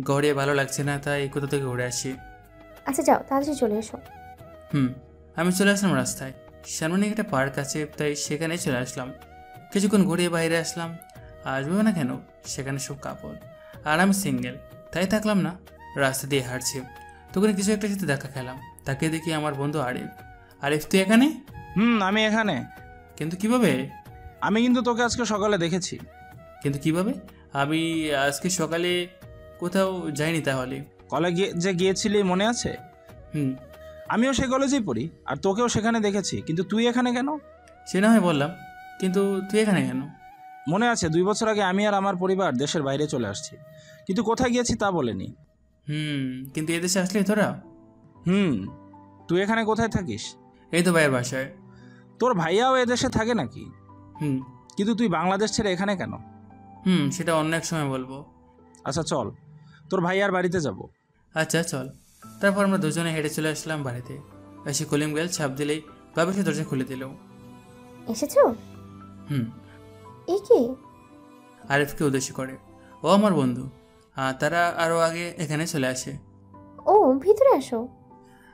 ঘরে ভালো লাগছে না, তাই কোথা থেকে ঘুরে আসি। আচ্ছা যাও, তাড়াতাড়ি চলে এসো। আমি চলে আসলাম রাস্তায়। সামনে একটা পার্ক আছে, তাই সেখানে চলে আসলাম। কিছুক্ষণ ঘুরিয়ে বাইরে আসলাম। আসবে না কেন, সেখানে সব কাপড় আর আমি সিঙ্গেল, তাই থাকলাম না। রাস্তা দিয়ে হাঁটছি, তখন কিছু একটা সাথে দেখা খেলাম। তাকে দেখি আমার বন্ধু আরিফ। আরিফ তুই এখানে? আমি এখানে। কিন্তু কিভাবে? আমি কিন্তু তোকে আজকে সকালে দেখেছি। কিন্তু কিভাবে? আমি আজকে সকালে কোথাও যাইনি। তাহলে কলেজে যে গিয়েছিলি মনে আছে? আমিও সেই কলেজেই পড়ি, আর তোকেও সেখানে দেখেছি। কিন্তু তুই এখানে কেন? সে না হয় বললাম, কিন্তু তুই এখানে কেন? মনে আছে 2 বছর আগে আমি আর আমার পরিবার দেশের বাইরে চলে আসছি, কিন্তু কোথায় গিয়েছি তা বলেনি। কিন্তু এদেশে আসলে তোরা? তুই এখানে কোথায় থাকিস? এই তো ভাইয়ের বাসায়। তোর ভাইয়াও এদেশে থাকে নাকি? কিন্তু তুই বাংলাদেশ ছেড়ে এখানে কেন? সেটা অন্য এক সময় বলবো। আচ্ছা চল, তোর ভাইয়ার বাড়িতে যাব। আচ্ছা চল। তারপর আমরা দুজনে হেঁটে চলে আসলাম বাড়িতে। এসে কলিম গেল ছাপ দিলেই বাবা সে দরজা খুলে দিল। এসেছো? এ কি? আরিফকে উদ্দেশ্য করে। ও আমার বন্ধু। তারা আরও আগে এখানে চলে আসে। ও, ভিতরে আসো।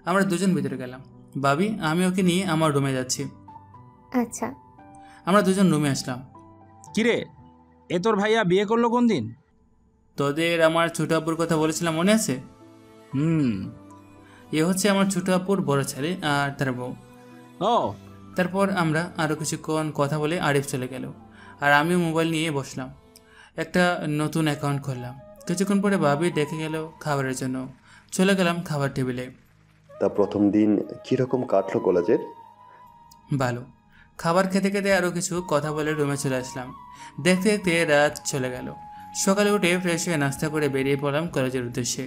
আমরা দুজন ভিতরে গেলাম। ভাবি আমি ওকে নিয়ে আমার রুমে যাচ্ছি। আচ্ছা। আমরা দুজন রুমে আসলাম। কিরে, এ তোর ভাইয়া বিয়ে করলো কোন দিন? তোদের আমার ছোট আব্বুর কথা বলেছিলাম, মনে আছে? এ হচ্ছে আমার ছোট আব্বুর বড় ছেলে আর তার বউ। তারপর আমরা আরও কিছুক্ষণ কথা বলে আরিফ চলে গেল, আর আমিও মোবাইল নিয়ে বসলাম। একটা নতুন অ্যাকাউন্ট খুললাম। কিছুক্ষণ পরে ভাবি ডেকে গেল খাবারের জন্য। চলে গেলাম খাবার টেবিলে। তা প্রথম দিন কীরকম কাটলো কলেজের? ভালো। খাবার খেতে খেতে আরও কিছু কথা বলে রুমে চলে আসলাম। দেখতে দেখতে রাত চলে গেল। সকালে উঠে ফ্রেশ হয়ে নাস্তা করে বেরিয়ে পড়লাম কলেজের উদ্দেশ্যে।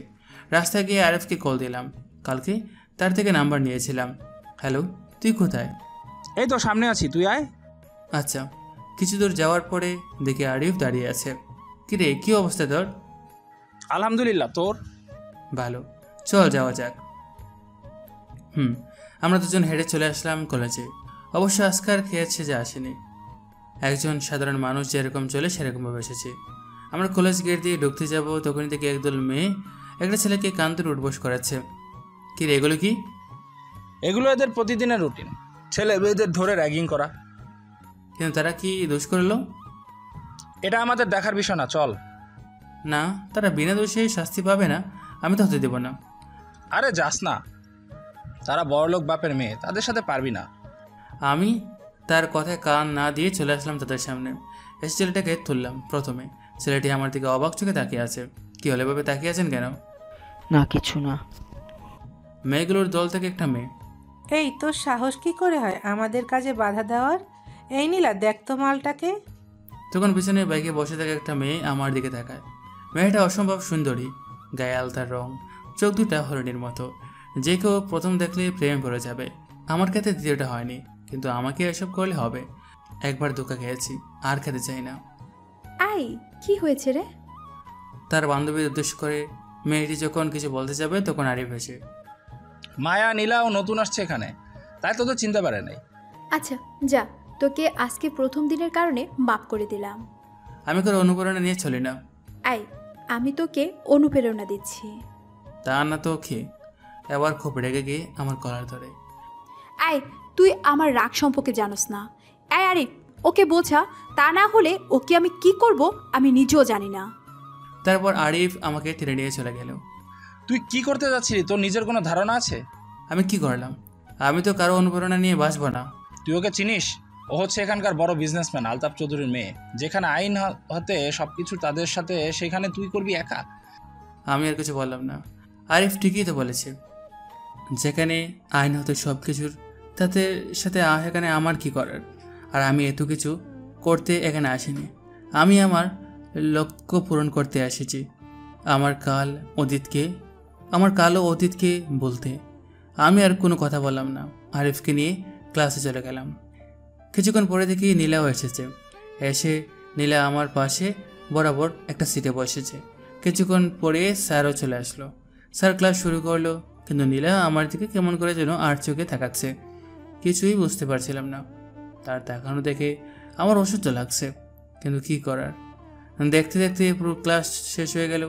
রাস্তায় গিয়ে আরিফকে কল দিলাম। কালকে তার থেকে নাম্বার নিয়েছিলাম। হ্যালো, তুই কোথায়? এই তো সামনে আছি, তুই আয়। আচ্ছা। কিছু দূর যাওয়ার পরে দেখি আরিফ দাঁড়িয়ে আছে। কিরে, কি অবস্থা তোর? আলহামদুলিল্লাহ, তোর? ভালো, চল যাওয়া যাক। আমরা দুজন হেঁটে চলে আসলাম কলেজে। অবশ্য আজকার খেয়েছে যে আসেনি। একজন সাধারণ মানুষ যেরকম চলে সেরকমভাবে এসেছে। আমরা কলেজ গেট দিয়ে ঢুকতে যাব, তখনই থেকে একদল মেয়ে একটা ছেলেকে কান্তের উঠবোস করাচ্ছে। কি রে, এগুলো কি? এগুলো এদের প্রতিদিনের রুটিন, ছেলে মেয়েদের ধরে র্যাগিং করা। কিন্তু তারা কি দোষ করলো? এটা আমাদের দেখার বিষয় না, চল। না, তারা বিনা দোষে শাস্তি পাবে না, আমি তো হতে দেব না। আরে যাস না, তারা বড়লোক বাপের মেয়ে, তাদের সাথে পারবি না। আমি তার কথায় কান না দিয়ে চলে আসলাম তাদের সামনে। এসে ছেলেটাকে তুললাম। প্রথমে ছেলেটি আমার দিকে অবাক চোখে তাকিয়ে আছে। কি হলে ভাবে তাকিয়ে আছেন কেন? না, কিছু না। মেয়েগুলোর দল থেকে একটা মেয়ে। এই তোর সাহস কি করে হয় আমাদের কাজে বাধা দেওয়ার? এই নীলা, দেখ তো মালটাকে। তখন পিছনে বাইকে বসে থাকা একটা মেয়ে আমার দিকে তাকায়। মেয়েটা অসম্ভব সুন্দরী, গায়ে আলতার রং, চোখ দুটা হরিণীর মতো। যে কেউ প্রথম দেখলে প্রেমে পড়ে যাবে। আমার ক্ষেত্রে দ্বিতীয়টা হয়নি, কিন্তু আমাকে এসব করলে হবে। একবার ধোকা খেয়েছি, আর খেতে চাই না। আই, কি হয়েছে রে? তার বান্ধবীর উদ্দেশ্য করে মেয়েটি যখন কিছু বলতে যাবে তখন আরিফ এসে। মায়া, নীলাও নতুন আসছে এখানে, তাই তো চিনতে পারে নাই। আচ্ছা যা, তোকে আজকে প্রথম দিনের কারণে মাফ করে দিলাম। আমি কোনো অনুপ্রেরণা নিয়ে চলি না। আই, আমি তোকে অনুপ্রেরণা দিচ্ছি। তা না তো খেয়ে এবার খুব রেগে গিয়ে আমার কলার ধরে। আই, তুই আমার রাগ সম্পর্কে জানোস না। আই আরিফ, ওকে বোঝা, তা না হলে ওকে আমি কি করব আমি নিজেও জানি না। তারপর আরিফ আমাকে টেনে নিয়ে চলে গেল। তুই কি করতে যাচ্ছিলি? তোর নিজের কোনো ধারণা আছে? আমি কি করলাম? আমি তো কারো অনুপ্রেরণা নিয়ে বাঁচবো না। তুই ওকে চিনিস? ও হচ্ছে এখানকার বড় বিজনেসম্যান আলতাফ চৌধুরীর মেয়ে। যেখানে আইন হতে সবকিছু তাদের সাথে, সেখানে তুই করবি একা? আমি আর কিছু বললাম না। আরিফ ঠিকই তো বলেছে, যেখানে আইন হতে সব কিছুর তাদের সাথে এখানে আমার কি করার? আর আমি এত কিছু করতে এখানে আসিনি। আমি আমার লক্ষ্য পূরণ করতে এসেছি। আমার কাল ও অতীতকে বলতে। আমি আর কোনো কথা বললাম না। আরিফকে নিয়ে ক্লাসে চলে গেলাম। কিছুক্ষণ পরে দেখি নীলাও এসেছে। এসে নীলা আমার পাশে বরাবর একটা সিটে বসেছে। কিছুক্ষণ পরে স্যারও চলে আসলো। স্যার ক্লাস শুরু করলো, কিন্তু নীলা আমার দিকে কেমন করে যেন আর চোখে তাকাচ্ছে। কিছুই বুঝতে পারছিলাম না। তার তাকানো দেখে আমার অসহ্য লাগছে, কিন্তু কি করার। দেখতে দেখতে পুরো ক্লাস শেষ হয়ে গেল।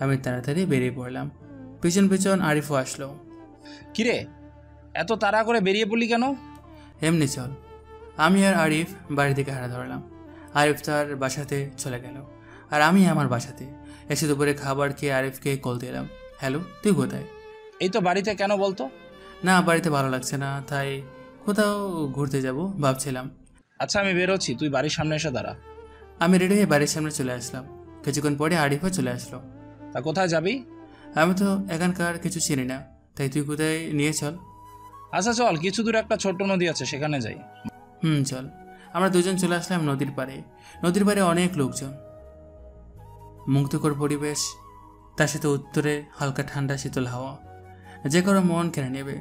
আমি তাড়াতাড়ি বেরিয়ে পড়লাম। পিছন পিছন আরিফও আসলো। কিরে, এত তাড়া করে বেরিয়ে পড়লি কেন? এমনি চল। আমি আর আরিফ বাড়ি থেকে হাঁটা ধরলাম। আরিফ তার বাসাতে চলে গেল, আর আমি আমার বাসাতে এসে দুপুরে খাবার খেয়ে আরিফকে কল দিলাম। হ্যালো, তুই কোথায়? এই তো বাড়িতে। কেন বলতো? না, বাড়িতে ভালো লাগছে না, তাই কোথাও ঘুরতে যাব ভাবছিলাম। আচ্ছা, আমি বেরোচ্ছি, তুই বাড়ির সামনে এসে দাঁড়া। আমি রেডি হয়ে বাড়ির সামনে চলে আসলাম। কিছুক্ষণ পরে আরিফও চলে আসলো। তা কোথায় যাবি? আমি তো এখানকার কিছু চিনি না, তাই তুই কোথায় নিয়ে চল। আচ্ছা চল, কিছু দূর একটা ছোট্ট নদী আছে, সেখানে যাই। চল। আমরা দুজন চলে আসলাম নদীর পাড়ে। নদীর পাড়ে অনেক লোকজন, মুগ্ধকর পরিবেশ, তার সাথে উত্তরে হালকা ঠান্ডা শীতল হাওয়া, যে কারো মন কেড়ে নেবে।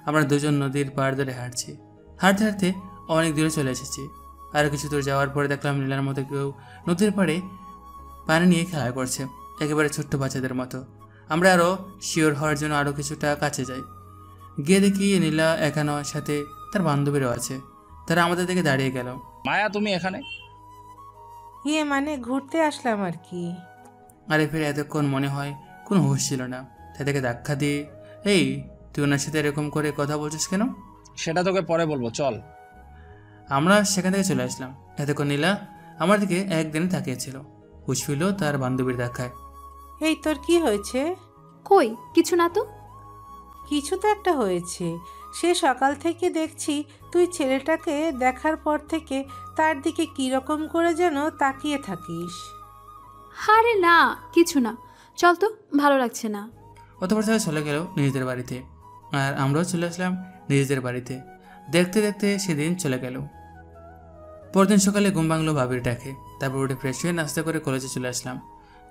আমরা দুজন নদীর পাড় ধরে হাঁটছি। হাঁটতে হাঁটতে অনেক দূরে চলে এসেছি। আরও কিছু দূর যাওয়ার পরে দেখলাম নীলার মতো কেউ নদীর পাড়ে পানি নিয়ে খেলা করছে, একেবারে ছোট্ট বাচ্চাদের মতো। আমরা আরও শিওর হওয়ার জন্য আরও কিছুটা কাছে যাই। গিয়ে দেখি নীলা এখানে সাথে তার বান্ধবীরাও আছে। তারা আমাদের দিকে দাঁড়িয়ে গেল। মায়া, তুমি এখানে? মানে ঘুরতে আসলাম আর কি। আরিফের এতক্ষণ মনে হয় কোনো হুঁশ ছিল না, তাদেরকে ধাক্কা দিয়ে, এই তুই ওনার সাথে এরকম করে কথা বলছিস কেন? সেটা তোকে পরে বলবো, চল। আমরা সেখান থেকে চলে আসলাম। এতক্ষণ নীলা আমার দিকে একদিনে তাকিয়েছিল। হুঁশ ফিরল তার বান্ধবীর দেখায়। এই তোর কি হয়েছে? কই কিছু না তো। কিছু তো একটা হয়েছে। সে সকাল থেকে দেখছি তুই ছেলেটাকে দেখার পর থেকে তার দিকে কীরকম করে যেন তাকিয়ে থাকিস। আরে না, কিছু না, চল তো, ভালো লাগছে না। অতপর তারা চলে গেল নিজেদের বাড়িতে, আর আমরাও চলে আসলাম নিজেদের বাড়িতে। দেখতে দেখতে সেদিন চলে গেল। পরদিন সকালে ঘুম ভাঙলো ভাবির ডাকে। তারপর উঠে ফ্রেশ হয়ে নাস্তা করে কলেজে চলে আসলাম।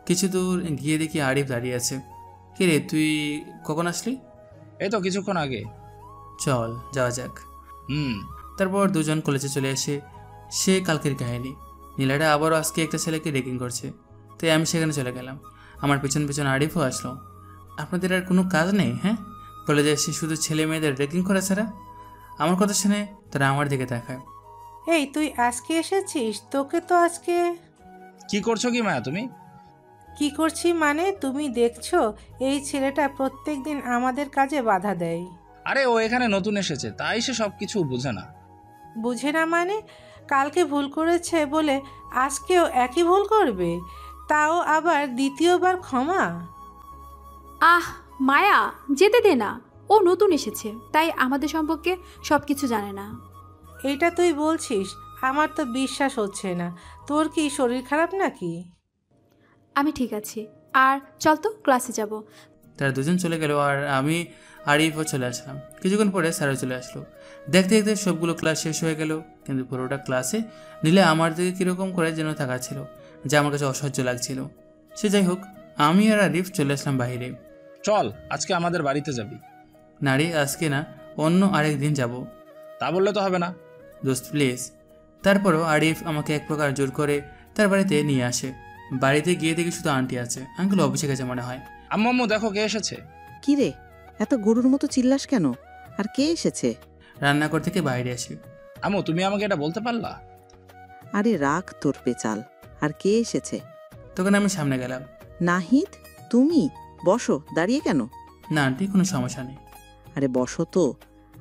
কিছু দূর গিয়ে দেখি আরিফ দাঁড়িয়ে আছে। কে রে, তুই কখন আসলি? এই তো কিছুক্ষণ আগে। চল যাওয়া যাক। তারপর দুজন কলেজে চলে এসে সে কালকের কাহিনী। নীলাটা আবারও আজকে একটা ছেলেকে রেকিং করছে, তাই আমি সেখানে চলে গেলাম। আমার পিছন পিছন আরিফও আসলো। আপনাদের আর কোনো কাজ নেই? হ্যাঁ, কলেজে এসে শুধু ছেলে মেয়েদের রেকিং করা ছাড়া? আমার কথা শুনে তারা আমার দিকে তাকায়। এই তুই আজকে এসেছিস? তোকে তো আজকে। কি করছো কি মায়া তুমি? কি করছি মানে, তুমি দেখছো এই ছেলেটা প্রত্যেক দিন আমাদের কাজে বাধা দেয়। আরে ও এখানে নতুন এসেছে, তাই সে সব কিছু বুঝে না। বুঝে না মানে? কালকে ভুল করেছে বলে আজকেও একই ভুল করবে, তাও আবার দ্বিতীয়বার ক্ষমা? আহ মায়া, যেতে দে না। ও নতুন এসেছে, তাই আমাদের সম্পর্কে সব কিছু জানে না। এইটা তুই বলছিস? আমার তো বিশ্বাস হচ্ছে না। তোর কি শরীর খারাপ নাকি? আমি ঠিক আছি, আর চল তো ক্লাসে যাব। তারা দুজন চলে গেল, আর আমি আরিফও চলে আসলাম। কিছুক্ষণ পরে স্যারও চলে আসলো। দেখতে দেখতে সবগুলো ক্লাস শেষ হয়ে গেল, কিন্তু পুরোটা ক্লাসে নীলা আমার দিকে কীরকম করে যেন তাকাচ্ছিল, যা আমার কাছে অসহ্য লাগছিল। সে যাই হোক, আমি আর আরিফ চলে আসলাম বাইরে। চল, আজকে আমাদের বাড়িতে যাবি। নারী, আজকে না, অন্য আরেক দিন যাব। তা বললে তো হবে না দোস্ত, প্লিজ। তারপরও আরিফ আমাকে এক প্রকার জোর করে তার বাড়িতে নিয়ে আসে। বাড়িতে গিয়ে দেখি শুধু আন্টি আছে। আঙ্কেল অফিসে গেছে মনে হয়। আম্মু দেখো কে এসেছে। কি রে, এত গরুর মতো চিল্লাস কেন? আর কে এসেছে? রান্নাঘর থেকে বাইরে আসি। আম্মু, তুমি আমাকে এটা বলতে পারলা? আরে রাখ তোর পেচাল। আর কে এসেছে? তখন আমি সামনে গেলাম। নাহিদ, তুমি বসো। দাঁড়িয়ে কেন? না আন্টি, কোনো সমস্যা নেই। আরে বসো তো,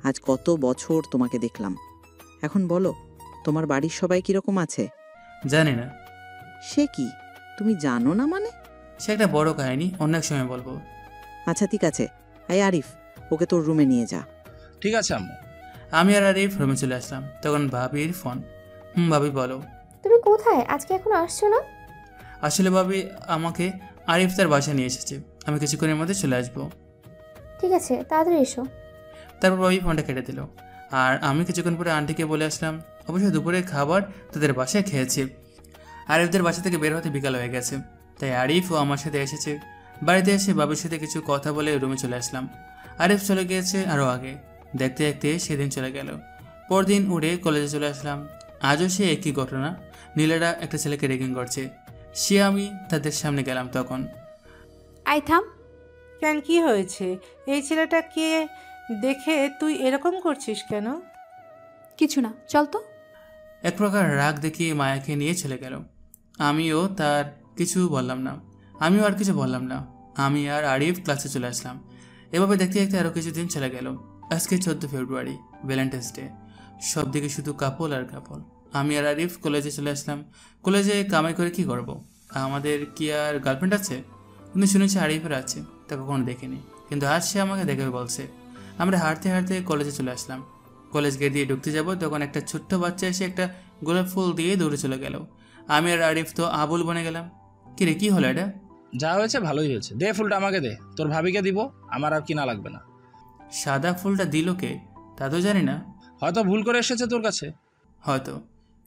আজ কত বছর তোমাকে দেখলাম। এখন বলো, তোমার বাড়ির সবাই কিরকম আছে? জানি না। সে কি, তুমি জানো না মানে? সে একটা বড় কাহিনী, অনেক সময় বলবো। আচ্ছা ঠিক আছে, এই আরিফ, ওকে তোর রুমে নিয়ে যা। ঠিক আছে আম্মু। আমি আর আরিফ রুমে চলে আসলাম, তখন ভাবির ফোন। ভাবি বলো। তুমি কোথায়? আজকে এখনো আসছো না? আসলে ভাবি আমাকে আরিফ তার বাসায় নিয়ে এসেছে, আমি কিছুক্ষণের মধ্যে চলে আসবো। ঠিক আছে, তাড়াতাড়ি এসো। তারপর ভাবি ফোনটা কেটে দিল, আর আমি কিছুক্ষণ পরে আন্টিকে বলে আসলাম। অবশ্য দুপুরের খাবার তাদের বাসায় খেয়েছি। আরিফদের বাসা থেকে বের হতে বিকাল হয়ে গেছে, তাই আরিফও আমার সাথে এসেছে। বাড়িতে এসে বাবির সাথে কিছু কথা বলে রুমে চলে আসলাম। আরিফ চলে গিয়েছে আরও আগে। দেখতে দেখতে সেদিন চলে গেল। পরদিন উড়ে কলেজে চলে আসলাম। আজও সে একই ঘটনা। নীলারা একটা ছেলেকে রেগিং করছে। সে আমি তাদের সামনে গেলাম তখন। আই থাম। কেন, কি হয়েছে? এই ছেলেটাকে দেখে তুই এরকম করছিস কেন? কিছু না, চল তো। এক প্রকার রাগ দেখিয়ে মায়াকে নিয়ে চলে গেল। আমিও তার কিছু বললাম না। আমিও আর কিছু বললাম না। আমি আর আরিফ ক্লাসে চলে আসলাম। এভাবে দেখতে দেখতে আরও কিছুদিন চলে গেল। আজকে 14 ফেব্রুয়ারি, ভ্যালেন্টাইন্স ডে। সব দিকে শুধু কাপল আর কাপল। আমি আর আরিফ কলেজে চলে আসলাম। কলেজে কামাই করে কি করব? আমাদের কি আর গার্লফ্রেন্ড আছে? কিন্তু শুনেছি আরিফের আছে, তা কখনো দেখিনি। কিন্তু আজ সে আমাকে দেখে বলছে। আমরা হাঁটতে হাঁটতে কলেজে চলে আসলাম। কলেজ গেট দিয়ে ঢুকতে যাব, তখন একটা ছোট্ট বাচ্চা এসে একটা গোলাপ ফুল দিয়ে দৌড়ে চলে গেল। আমি আর আরিফ তো আবুল বনে গেলাম। কিরে, কি হলো এটা? যা হয়েছে ভালোই হয়েছে, দে ফুলটা আমাকে দে, তোর ভাবিকে দিব, আমার আর কিনা লাগবে না। সাদা ফুলটা দিল কে তা তো জানি না, হয়তো ভুল করে এসেছে তোর কাছে। হয়তো।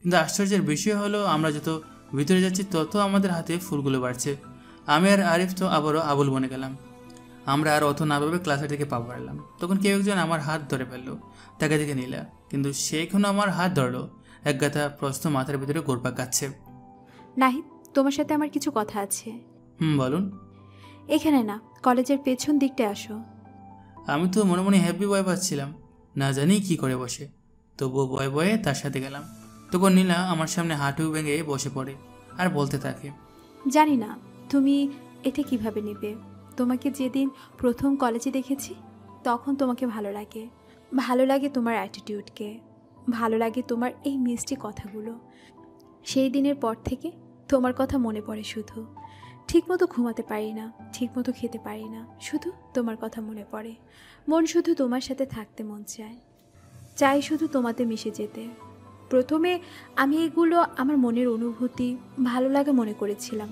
কিন্তু আশ্চর্যের বিষয় হলো আমরা যত ভিতরে যাচ্ছি তত আমাদের হাতে ফুলগুলো বাড়ছে। আমি আর আরিফ তো আবারও আবুল বনে গেলাম। আমরা আর অত না ভাবে ক্লাসের দিকে পা বাড়লাম। তখন কেউ একজন আমার হাত ধরে ফেললো। তাকে দেখে নিলা, কিন্তু সে এখনো আমার হাত ধরলো। এক গাথা প্রশ্ন মাথার ভিতরে গোরপাক কাচ্ছে। নাহিদ, তোমার সাথে আমার কিছু কথা আছে। বলুন। এখানে না, কলেজের পেছন দিকটা আসো। আমি তো মনে মনে হ্যাপি ভয় পাচ্ছিলাম, না জানি কি করে বসে। তবুও ভয়ে ভয়ে তার সাথে গেলাম। তখন নীলা আমার সামনে হাঁটু ভেঙে বসে পড়ে আর বলতে থাকে, জানি না তুমি এটা কিভাবে নেবে। তোমাকে যেদিন প্রথম কলেজে দেখেছি তখন তোমাকে ভালো লাগে। ভালো লাগে তোমার অ্যাটিটিউডকে, ভালো লাগে তোমার এই মিষ্টি কথাগুলো। সেই দিনের পর থেকে তোমার কথা মনে পড়ে শুধু। ঠিকমতো ঘুমাতে পারি না, ঠিকমতো খেতে পারি না, শুধু তোমার কথা মনে পড়ে। মন শুধু তোমার সাথে থাকতে মন চায়, চাই শুধু তোমাতে মিশে যেতে। প্রথমে আমি এগুলো আমার মনের অনুভূতি, ভালো লাগা মনে করেছিলাম,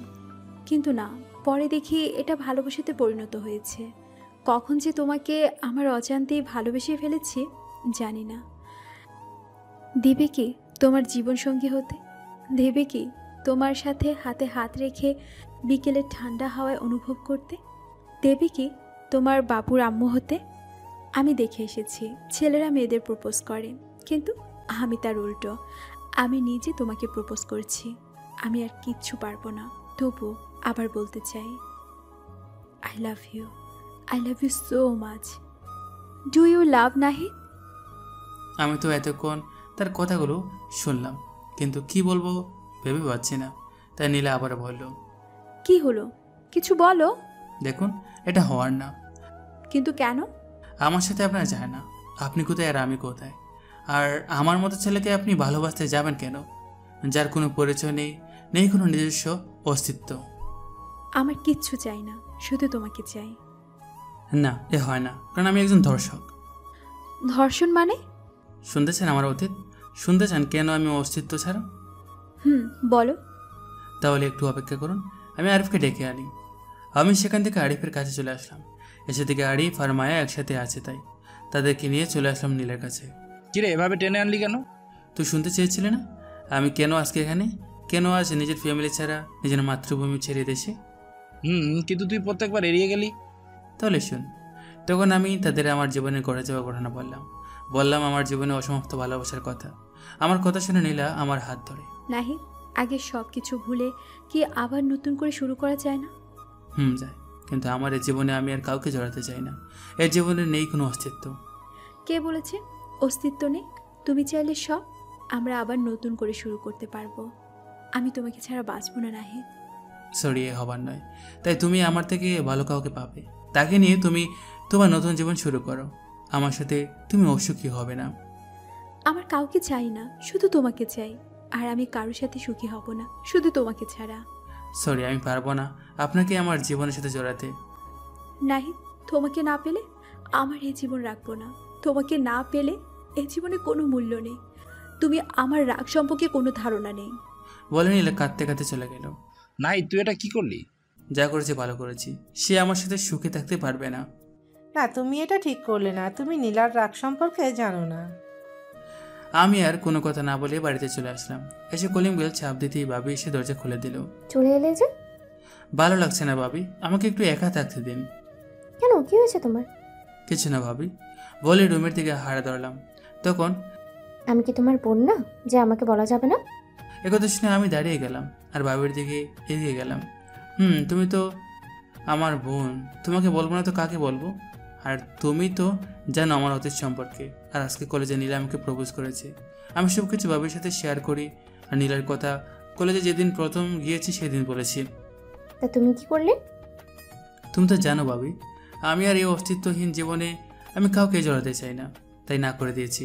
কিন্তু না, পরে দেখি এটা ভালোবাসাতে পরিণত হয়েছে। কখন যে তোমাকে আমার অজান্তেই ভালোবেসে ফেলেছি জানি না। দেবে কি তোমার জীবনসঙ্গী হতে? দেবে কি তোমার সাথে হাতে হাত রেখে বিকেলের ঠান্ডা হাওয়ায় অনুভব করতে? দেবে কি তোমার বাবুর আম্মু হতে? আমি দেখে এসেছি ছেলেরা মেয়েদের প্রপোজ করে, কিন্তু আমি তার উল্টো। আমি নিজে তোমাকে প্রপোজ করছি। আমি আর কিচ্ছু পারবো না, তবু আবার বলতে চাই, I love you. I love you so much. Do you love Nahid? আমি তো এতক্ষণ তার কথাগুলো শুনলাম, কিন্তু কি বলবো ভেবে পাচ্ছি না। তাই নীলা আবার বলল, কি হলো, কিছু বলো। দেখুন, এটা হওয়ার না। কিন্তু কেন? আমার সাথে আপনার যায় না। আপনি কোথায় আর আমি কোথায়? আর আমার মতো ছেলেকে আপনি ভালোবাসতে যাবেন কেন, যার কোনো পরিচয় নেই, নেই কোনো নিজস্ব অস্তিত্ব? আমার কিচ্ছু চাই না, শুধু তোমাকে চাই। না, এ হয় না, কারণ আমি একজন ধর্ষক। ধর্ষণ মানে? শুনতে চান আমার অতীত? শুনতে চান কেন আমি অস্তিত্ব ছাড়া? বলো। তাহলে একটু অপেক্ষা করুন, আমি আরিফকে ডেকে আনি। আমি সেখান থেকে আরিফের কাছে চলে আসলাম। এসে থেকে আরিফ আর মায়া একসাথে আছে, তাই তাদেরকে নিয়ে চলে আসলাম নীলের কাছে। কিরে, এভাবে টেনে আনলি কেন? তুই শুনতে চেয়েছিলে না আমি কেন আজকে এখানে, কেন আজ নিজের ফ্যামিলি ছাড়া নিজের মাতৃভূমি ছেড়ে দেশে? কিন্তু তুই প্রত্যেকবার এড়িয়ে গেলি। তাহলে শুন। তখন আমি তাদের আমার জীবনে ঘটে যাওয়া ঘটনা বললাম আমার জীবনে অসমাপ্ত ভালোবাসার কথা। আমার কথা শুনে নীলা আমার হাত ধরে, নাহিদ, আগে সব কিছু ভুলে কি আবার নতুন করে শুরু করা যায় না? যায়, কিন্তু আমার এই জীবনে আমি আর কাউকে জড়াতে চাই না। এর জীবনে নেই কোনো অস্তিত্ব। কে বলেছে অস্তিত্ব নেই? তুমি চাইলে সব আমরা আবার নতুন করে শুরু করতে পারবো। আমি তোমাকে ছাড়া বাঁচবো না নাহিদ। সরি, এ হবার নয়। তাই তুমি আমার থেকে ভালো কাউকে পাবে, তাকে নিয়ে তুমি তোমার নতুন জীবন শুরু করো। আমার সাথে তুমি অসুখী হবে না। আমার কাউকে চাই না, শুধু তোমাকে চাই। আর আমি কারোর সাথে সুখী হব না, শুধু তোমাকে ছাড়া। সরি, আমি পারবো না আপনাকে আমার জীবনের সাথে জড়াতে। নাহিদ, তোমাকে না পেলে আমার এই জীবন রাখবো না। তোমাকে না পেলে এই জীবনে কোনো মূল্য নেই। তুমি আমার রাগ সম্পর্কে কোনো ধারণা নেই। বলে নীলা কাঁদতে কাঁদতে চলে গেল। নাই, তুই এটা কি করলি? যা করেছি ভালো করেছি। সে আমার সাথে সুখে থাকতে পারবে না। না, তুমি এটা ঠিক করলে না। তুমি নীলার রাগ সম্পর্কে জানো না। আমি আর কোনো কথা না বলে বাড়িতে চলে আসলাম। এসে কলিং বেল চাপ দিতেই ভাবি এসে দরজা খুলে দিল। চলে এলে যে? ভালো লাগছে না ভাবি, আমাকে একটু একা থাকতে দিন। কেন, কি হয়েছে তোমার? কিছু না ভাবি, বলে রুমের দিকে হাড়া ধরলাম। তখন আমি কি তোমার বোন না যে আমাকে বলা যাবে না? একথা শুনে আমি দাঁড়িয়ে গেলাম আর ভাবির দিকে এগিয়ে গেলাম। তুমি তো আমার বোন, তোমাকে বলবো না তো কাকে বলবো? আর তুমি তো জানো আমার অতীত সম্পর্কে। আর আজকে কলেজে নীলা আমাকে প্রপোজ করেছে। আমি সব কিছু ভাবির সাথে শেয়ার করি। আর নীলার কথা কলেজে যেদিন প্রথম গিয়েছি সেদিন বলেছি। তা তুমি কি করলে? তুমি তো জানো ভাবি, আমি আর এই অস্তিত্বহীন জীবনে আমি কাউকে জড়াতে চাই না, তাই না করে দিয়েছি।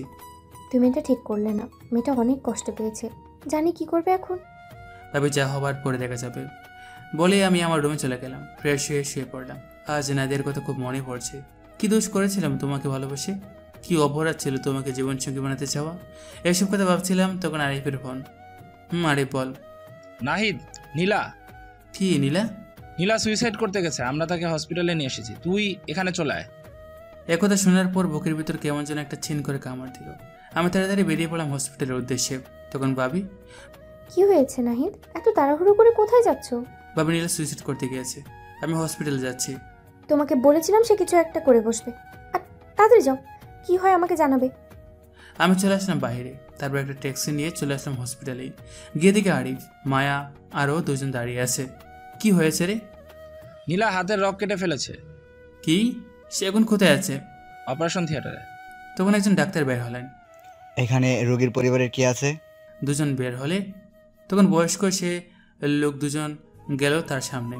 তুমি এটা ঠিক করলে না। মেয়েটা অনেক কষ্ট পেয়েছে, জানি কি করবে এখন। ভাবি যা হবার পরে দেখা যাবে বলে আমি আমার রুমে চলে গেলাম। ফ্রেশ হয়ে শুয়ে পড়লাম। আজ নাদিয়ার কথা খুব মনে পড়ছে। কি দোষ করেছিলাম তোমাকে ভালোবেসে? কি অপরাধ ছিল তোমাকে জীবনসঙ্গী বানাতে চাওয়া? এসব কথা ভাবছিলাম তখন আরিফের ফোন। আরিফ বল। নাহিদ, নীলা। কি নীলা? নীলা সুইসাইড করতে গেছে, আমরা তাকে হসপিটালে নিয়ে এসেছি, তুই এখানে চলে আয়। একথা শোনার পর বুকের ভিতর কেমন যেন একটা ছিন করে কামড় দিল। আমি তাড়াতাড়ি বেরিয়ে পড়লাম হসপিটালের উদ্দেশ্যে। তখন ভাবি। কি হয়েছে নাহিদ, এত তাড়াহুড়ো করে কোথায় যাচ্ছ? ভাবি নীলা সুইসাইড করতে গিয়েছে, আমি হসপিটালে যাচ্ছি। তোমাকে বলেছিলাম সে কিছু একটা করে বসবে। আর তাড়াতাড়ি যাও, কি হয় আমাকে জানাবে। আমি চলে আসলাম বাইরে। তারপর একটা ট্যাক্সি নিয়ে চলে আসলাম হসপিটালে। গিয়ে দিকে আরিফ, মায়া আরও দুজন দাঁড়িয়ে আছে। কি হয়েছে রে? নীলা হাতের রক কেটে ফেলেছে। কি? সে এখন কোথায় আছে? অপারেশন থিয়েটারে। তখন একজন ডাক্তার বের হলেন। এখানে রোগীর পরিবারের কি আছে? দুজন বের হলে তখন বয়স্ক সে লোক দুজন গেল তার সামনে।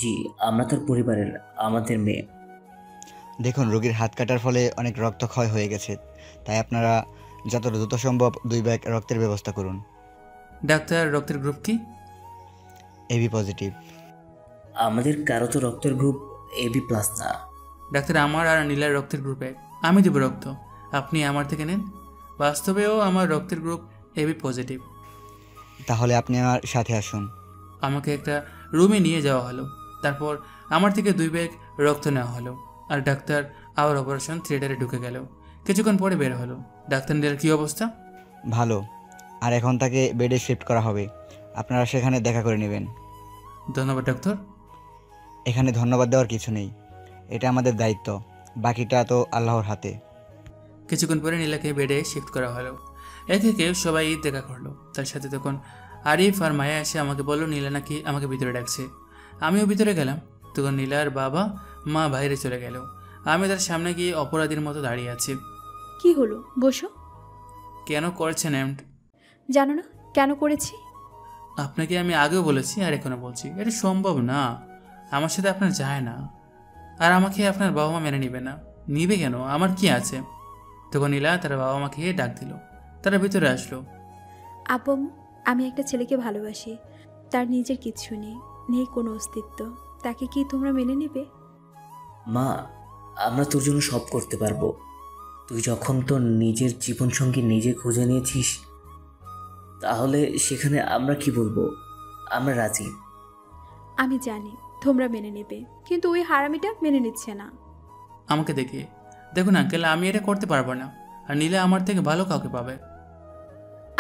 জি, আমরা তার পরিবারের, আমাদের মেয়ে। দেখুন, রোগীর হাত কাটার ফলে অনেক রক্তক্ষয় হয়ে গেছে, তাই আপনারা যত দ্রুত সম্ভব 2 ব্যাগ রক্তের ব্যবস্থা করুন। ডাক্তার, রক্তের গ্রুপ কি? AB positive. আমাদের কারো তো রক্তের গ্রুপ এবি প্লাস না। ডাক্তার, আমার আর নীলার রক্তের গ্রুপ এক। আমি দেব রক্ত, আপনি আমার থেকে নেন। বাস্তবেও আমার রক্তের গ্রুপ এবি পজিটিভ। তাহলে আপনি আমার সাথে আসুন। আমাকে একটা রুমে নিয়ে যাওয়া হলো। তারপর আমার থেকে 2 ব্যাগ রক্ত নেওয়া হলো। আর ডাক্তার আবার অপারেশন থিয়েটারে ঢুকে গেল। কিছুক্ষণ পরে বের হলো। ডাক্তার নীলার কী অবস্থা? ভালো। আর এখন তাকে বেডে শিফট করা হবে, আপনারা সেখানে দেখা করে নেবেন। ধন্যবাদ ডাক্তার। এখানে ধন্যবাদ দেওয়ার কিছু নেই, এটা আমাদের দায়িত্ব, বাকিটা তো আল্লাহর হাতে। কিছুক্ষণ পরে নীলাকে বেডে শিফট করা হলো। এ থেকে সবাই ঈদ দেখা করলো। তার সাথে তখন আরিফ আর মায়া এসে আমাকে বললো নীলা নাকি আমাকে ভিতরে ডাকছে। আমিও ভিতরে গেলাম। তখন নীলার বাবা মা বাইরে চলে গেল। আমি তার সামনে গিয়ে অপরাধীর মতো দাঁড়িয়ে আছি। কি হলো, বসো। কেন করছেন এমন? জানো না কেন করেছি? আপনাকে আমি আগেও বলেছি আর এখনো বলছি, এটা সম্ভব না। আমার সাথে আপনার যায় না। আর আমাকে আপনার বাবা মা মেনে নিবে না। নিবে কেন? আমার কি আছে? তখন নীলা তার বাবা মাকে ডাক দিল। তারা ভিতরে আসলো। আপম, আমি একটা ছেলেকে ভালোবাসি, তার নিজের কিচ্ছু নেই, নেই কোনো অস্তিত্ব। তাকে কি তোমরা মেনে নেবে? মা, আমরা তোর জন্য সব করতে পারবো। তুই যখন তোর নিজের জীবনসঙ্গী নিজে খুঁজে নিয়েছিস, তাহলে সেখানে আমরা কি বলবো? আমরা রাজি। আমি জানি তোমরা মেনে নেবে, কিন্তু ওই হারামিটা মেনে নিচ্ছে না। আমাকে দেখুন আঙ্কেল, আমি এটা করতে পারবো না। আর নীলা আমার থেকে ভালো কাউকে পাবে।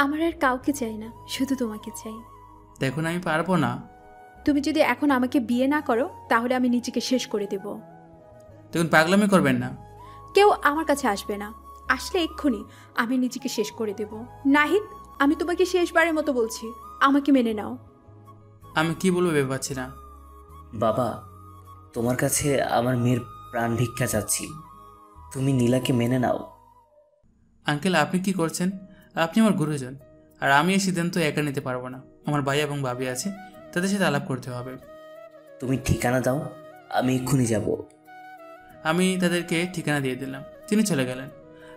আমার আর কাউকে চাই না, শুধু তোমাকে চাই। দেখুন আমি পারবো না। তুমি যদি এখন আমাকে বিয়ে না করো তাহলে আমি নিজেকে শেষ করে দেব। দেখুন পাগলামি করবেন না। কেউ আমার কাছে আসবে না, আসলে এক্ষুনি আমি নিজেকে শেষ করে দেব। নাহিদ, আমি তোমাকে শেষবারের মতো বলছি, আমাকে মেনে নাও। আমি কি বলবো ভেবে পাচ্ছি না। বাবা, তোমার কাছে আমার মেয়ের প্রাণ ভিক্ষা চাচ্ছি, তুমি নীলাকে মেনে নাও। আঙ্কেল, আপনি কি করছেন? আপনি আমার গুরুজন, আর আমি এই সিদ্ধান্ত একা নিতে পারবো না। আমার ভাই এবং ভাবি আছে, তাদের সাথে আলাপ করতে হবে। তুমি ঠিকানা দাও, আমি এক্ষুনি যাব। আমি তাদেরকে ঠিকানা দিয়ে দিলাম। তিনি চলে গেলেন।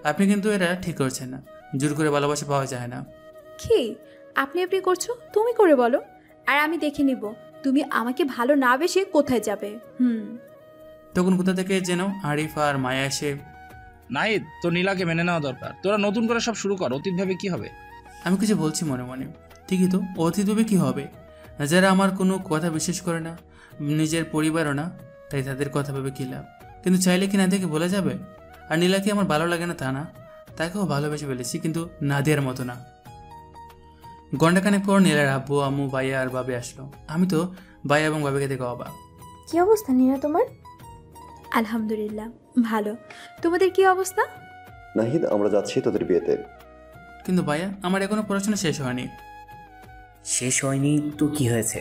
আপনি কিন্তু এটা ঠিক করছেন না। জোর করে ভালোবাসা পাওয়া যায় না। কি আপনি করছো? তুমি করে বলো, আর আমি দেখে নিব তুমি আমাকে ভালো না বেশে কোথায় যাবে। তখন কোথা থেকে যেন আরিফ আর মায়া এসে নাহিদ, তোর নীলাকে মেনে নেওয়া দরকার। তোরা নতুন করে সব শুরু কর, অতীত ভেবে কি হবে? আমি কিছু বলছি মনে মনে। ঠিকই তো, অতীত ভেবে কী হবে? যারা আমার কোনো কথা বিশ্বাস করে না, নিজের পরিবারও না, তাই তাদের কথা ভেবে কী লাভ? কিন্তু চাইলে কি নাদিয়াকে বলে যাবে? আর নীলাকে আমার ভালো লাগে না তা না, তাকেও ভালোবেসে ফেলেছি, কিন্তু নাদিয়ার মতো না। ঘণ্টাখানেক পর নীলার আব্বু, আম্মু, ভাইয়া আর বাবি আসলো। আমি তো ভাইয়া এবং বাবিকে দেখে অবাক। কি অবস্থা নীরা তোমার? আলহামদুলিল্লাহ ভালো। তোমাদের কি অবস্থা? নাহিদ, আমরা যাচ্ছি তোদের বিয়েতে। কিন্তু ভাইয়া, আমার এখনো পড়াশোনা শেষ হয়নি। শেষ হয়নি তো কি হয়েছে?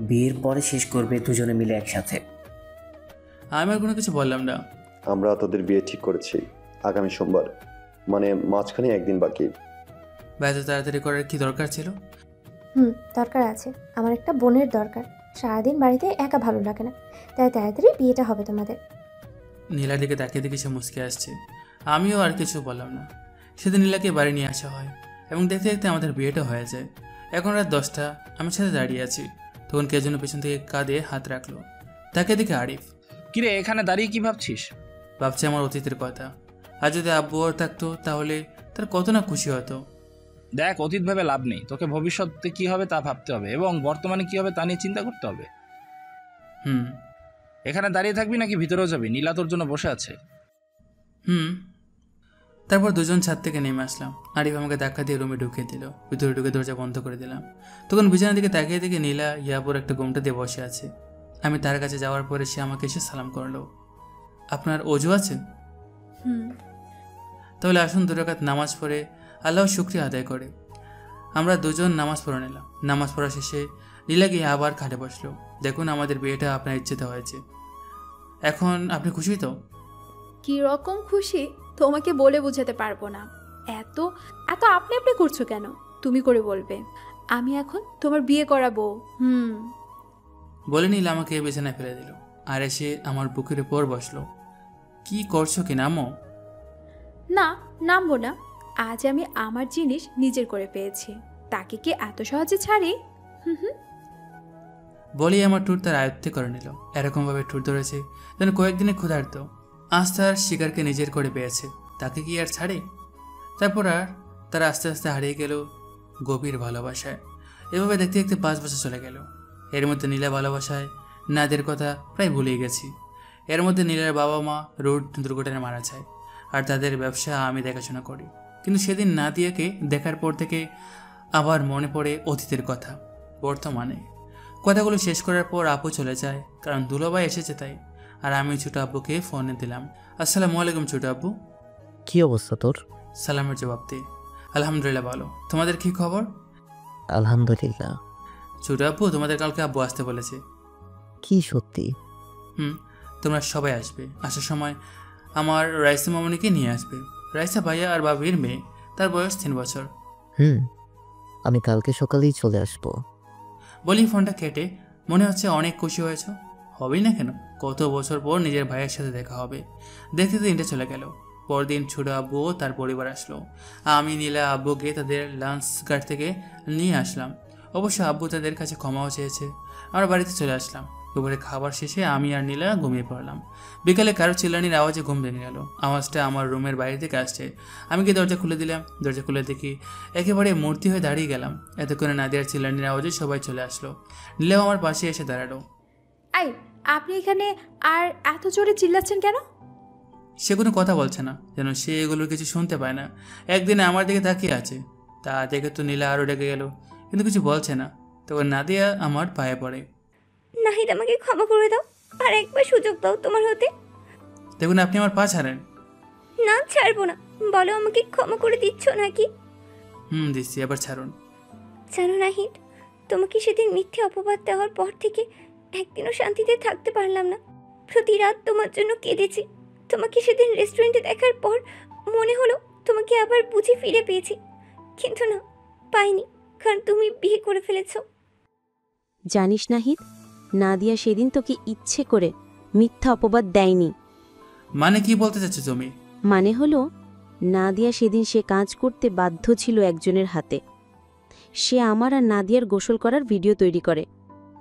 বিয়ের পরে শেষ করবে দুজনে মিলে একসাথে। আমি আর কোনো কিছু বললাম না। আমরা তোদের বিয়ে ঠিক করেছি আগামী সোমবার, মানে মাঝখানে একদিন বাকি। ভাই, তো তাড়াতাড়ি করার কি দরকার ছিল? দরকার আছে। আমার একটা বোনের দরকার। সারাদিন বাড়িতে একা ভালো লাগে না, তাই তাড়াতাড়ি বিয়েটা হবে তোমাদের। নীলার দিকে তাকিয়ে দেখে সে মুচকে আসছে। আমিও আর কিছু বললাম না। সেদিন নীলাকে বাড়ি নিয়ে আসা হয় এবং দেখতে দেখতে আমাদের বিয়েটা হয়ে যায়। এখন রাত 10টা, আমি সাথে দাঁড়িয়ে আছি। তখন কে যেন পেছন থেকে কাঁধে হাত রাখলো। তাকে দেখে আরিফ। কিরে, এখানে দাঁড়িয়ে কি ভাবছিস? ভাবছি আমার অতীতের কথা। আর যদি আব্বু আর থাকতো তাহলে তার কত না খুশি হতো। দেখ, অতীত ভেবে লাভ নেই। তোকে ভবিষ্যতে কি হবে তা ভাবতে হবে এবং বর্তমানে কি হবে তা নিয়ে চিন্তা করতে হবে। এখানে দাঁড়িয়ে থাকবি নাকি ভিতরেও যাবি? নীলা তোর জন্য বসে আছে। তারপর দুজন ছাদ থেকে নেমে আসলাম। আরিফ আমাকে ধাক্কা দিয়ে রুমে ঢুকিয়ে দিল। ভিতরে ঢুকে দরজা বন্ধ করে দিলাম। তখন বিছানার দিকে তাকিয়ে দেখে নীলা ইয়াপুর একটা ঘুমটা দিয়ে বসে আছে। আমি তার কাছে যাওয়ার পরে সে আমাকে এসে সালাম করলো। আপনার অজু আছে? তাহলে আসুন 2 রাকাত নামাজ পড়ে আল্লাহর শুকরিয়া আদায় করে। আমরা দুজন নামাজ পড়ে নিলাম। নামাজ পড়া শেষে নীলা গিয়ে আবার খাটে বসলো। দেখুন, আমাদের বিয়েটা আপনার ইচ্ছেতে হয়েছে। এখন আপনি খুশি তো? কি রকম খুশি তোমাকে বলে বোঝাতে পারবো না। এত এত আপনি আপনি করছো কেন? তুমি করে বলবে। আমি এখন তোমার বিয়ে করাবো। বলে নীলা আমাকে বিছানায় ফেলে দিল আর এসে আমার বুকের উপর বসলো। কি করছো কি, নামো? না, নামবো না। আজ আমি আমার জিনিস নিজের করে পেয়েছি, তাকে কি এত সহজে ছাড়ি? বলি আমার ট্যুর তার আয়ত্তে করে নিল। এরকমভাবে ট্যুর ধরেছে যেন কয়েকদিনে ক্ষুধার্ত। আজ তার শিকারকে নিজের করে পেয়েছে, তাকে কি আর ছাড়ে? তারপর আর তারা আস্তে আস্তে হারিয়ে গেল গভীর ভালোবাসায়। এভাবে দেখতে দেখতে 5 বছর চলে গেল। এর মধ্যে নীলা ভালোবাসায় নাদের কথা প্রায় ভুলেই গেছি। এর মধ্যে নীলার বাবা মা রোড দুর্ঘটনায় মারা যায় আর তাদের ব্যবসা আমি দেখাশোনা করি। কিন্তু সেদিন নাদিয়াকে দেখার পর থেকে আবার মনে পড়ে অতীতের কথা। বর্তমানে কথাগুলো শেষ করার পর আপু চলে যায়, কারণ দুলাভাই এসেছে তাই। আর আমি ছোট আব্বুকে ফোনে দিলাম। আসসালামু আলাইকুম ছোট আব্বু। কি অবস্থা তোর? সালামের জবাব দিয়ে আলহামদুলিল্লাহ ভালো। তোমাদের কি খবর? আলহামদুলিল্লাহ। ছোট আব্বু, তোমাদের কালকে আব্বু আসতে বলেছে। কি সত্যি? তোমরা সবাই আসবে। আসার সময় আমার রাইসা মামনিকে নিয়ে আসবে। রাইসা ভাইয়া আর বাবির মেয়ে, তার বয়স 3 বছর। আমি কালকে সকালেই চলে আসবো। বলি ফোনটা কেটে, মনে হচ্ছে অনেক খুশি হয়েছ। হবেই না কেন, কত বছর পর নিজের ভাইয়ের সাথে দেখা হবে। দেখতে 3টে চলে গেল। পরদিন ছোট আব্বুও তার পরিবার আসলো। আমি নীলা আব্বুকে তাদের লাঞ্চ গার্ড থেকে নিয়ে আসলাম। অবশ্য আব্বু তাদের কাছে ক্ষমাও চেয়েছে। আমরা বাড়িতে চলে আসলাম। দুপুরে খাবার শেষে আমি আর নীলা ঘুমিয়ে পড়লাম। বিকালে কারো চিল্লানির আওয়াজে ঘুম ভেঙে গেল। আওয়াজটা আমার রুমের বাইরে থেকে আসছে। আমি গিয়ে দরজা খুলে দিলাম। দরজা খুলে দেখি একেবারে মূর্তি হয়ে দাঁড়িয়ে গেলাম। এতক্ষণে নাদিয়ার চিল্লানির আওয়াজে সবাই চলে আসলো। নীলাও আমার পাশে এসে দাঁড়ালো। আই, আপনি এখানে আর এত জোরে চিল্লাচ্ছেন কেন? সে কোনো কথা বলছে না, যেন সে এগুলোর কিছু শুনতে পায় না। একদিনে আমার দিকে তাকিয়ে আছে। তা দেখে তো নীলা আরও ডেকে গেল, কিন্তু কিছু বলছে না। তখন নাদিয়া আমার পায়ে পড়ে। নাহিদ, আমাকে ক্ষমা করে দাও, আর একবার সুযোগ দাও তোমার হতে। দেখুন, আপনি আমার পা ছাড়েন। না, ছাড়বো না। বলো, আমাকে ক্ষমা করে দিচ্ছ নাকি? দিচ্ছি, এবার ছাড়ুন। জানো নাহিদ, তোমাকে সেদিন মিথ্যে অপবাদ দেওয়ার পর থেকে একদিনও শান্তিতে থাকতে পারলাম না। প্রতি রাত তোমার জন্য কেঁদেছি। তোমাকে সেদিন রেস্টুরেন্টে দেখার পর মনে হলো তোমাকে আবার বুঝে ফিরে পেয়েছি, কিন্তু না, পাইনি, কারণ তুমি বিয়ে করে ফেলেছো। জানিস নাহিদ, নাদিয়া সেদিন তোকে ইচ্ছে করে মিথ্যা অপবাদ দেয়নি। মানে কি বলতে চাচ্ছ তুমি? মানে হলো, নাদিয়া সেদিন সে কাজ করতে বাধ্য ছিল একজনের হাতে। সে আমার আর নাদিয়ার গোসল করার ভিডিও তৈরি করে।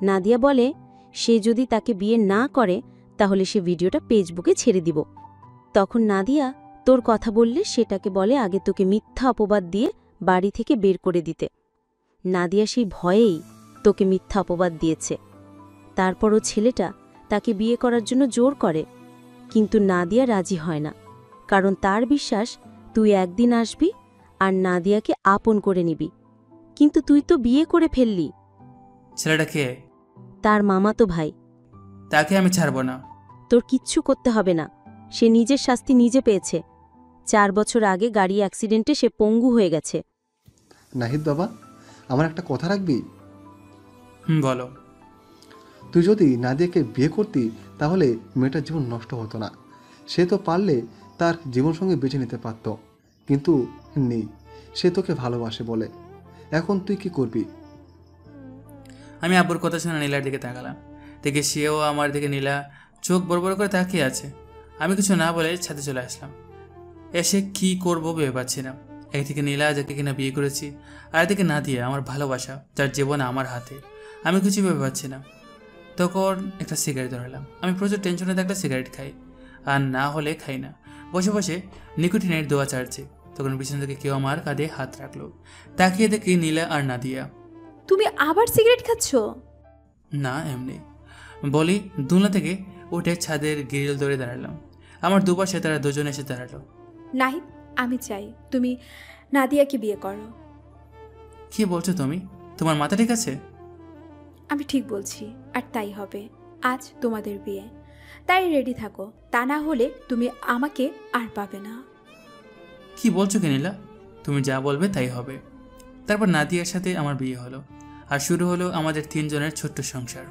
নাদিয়া বলে সে যদি তাকে বিয়ে না করে তাহলে সে ভিডিওটা ফেসবুকে ছেড়ে দিব। তখন নাদিয়া তোর কথা বললে সেটাকে বলে আগে তোকে মিথ্যা অপবাদ দিয়ে বাড়ি থেকে বের করে দিতে। নাদিয়া সেই ভয়েই তোকে মিথ্যা অপবাদ দিয়েছে। তারপরও ছেলেটা তাকে বিয়ে করার জন্য জোর করে, কিন্তু নাদিয়া রাজি হয় না, কারণ তার বিশ্বাস তুই একদিন আসবি আর নাদিয়াকে আপন করে নিবি। কিন্তু তুই তো বিয়ে করে ফেললি। ছেলেটা কে? তার মামাতো ভাই। তাকে আমি ছাড়ব না। তোর কিচ্ছু করতে হবে না, সে নিজের শাস্তি নিজে পেয়েছে। 4 বছর আগে গাড়ি অ্যাক্সিডেন্টে সে পঙ্গু হয়ে গেছে। নাহিদ বাবা, আমার একটা কথা রাখবি? বলো। তুই যদি নাদিয়াকে বিয়ে করতি তাহলে মেয়েটার জীবন নষ্ট হতো না। সে তো পারলে তার জীবনসঙ্গী বেছে নিতে পারত, কিন্তু নেই। সে তোকে ভালোবাসে বলে। এখন তুই কি করবি? আমি আব্বুর কথা শুনে নীলার দিকে তাকালাম। দেখে সেও আমার দিকে নীলা চোখ বড় বড় করে তাকিয়ে আছে। আমি কিছু না বলে ছাদে চলে আসলাম। এসে কি করবো ভেবে পাচ্ছি না। একদিকে নীলা, যাকে কিনা বিয়ে করেছি, আর একদিকে নাদিয়া, আমার ভালোবাসা, যার জীবন আমার হাতে। আমি কিছু ভেবে পাচ্ছি না। তখন একটা সিগারেট ধরালাম। আমি প্রচুর টেনশনে থাকলে সিগারেট খাই, আর না হলে খাই না। বসে বসে নিকোটিনের দোয়া চাড়ছে। তখন পিছন থেকে কেউ আমার কাঁধে হাত রাখলো। তাকিয়ে দেখি নীলা আর নাদিয়া। তুমি আবার সিগারেট খাচ্ছ? না, এমনি বলি। দুলনা থেকে উঠে ছাদের গ্রিল ধরে দাঁড়ালাম। আমার দুপাশে তারা দুজন এসে দাঁড়ালো। নাহিদ, আমি চাই তুমি নাদিয়াকে বিয়ে করো। কি বলছো তুমি? তোমার মাথা ঠিক আছে? আমি ঠিক বলছি, আর তাই হবে। আজ তোমাদের বিয়ে, তাই রেডি থাকো, তা না হলে তুমি আমাকে আর পাবে না। কি বলছো নীলা? তুমি যা বলবে তাই হবে। তারপর নাদিয়ার সাথে আমার বিয়ে হলো, আর শুরু হলো আমাদের 3 জনের ছোট্ট সংসার।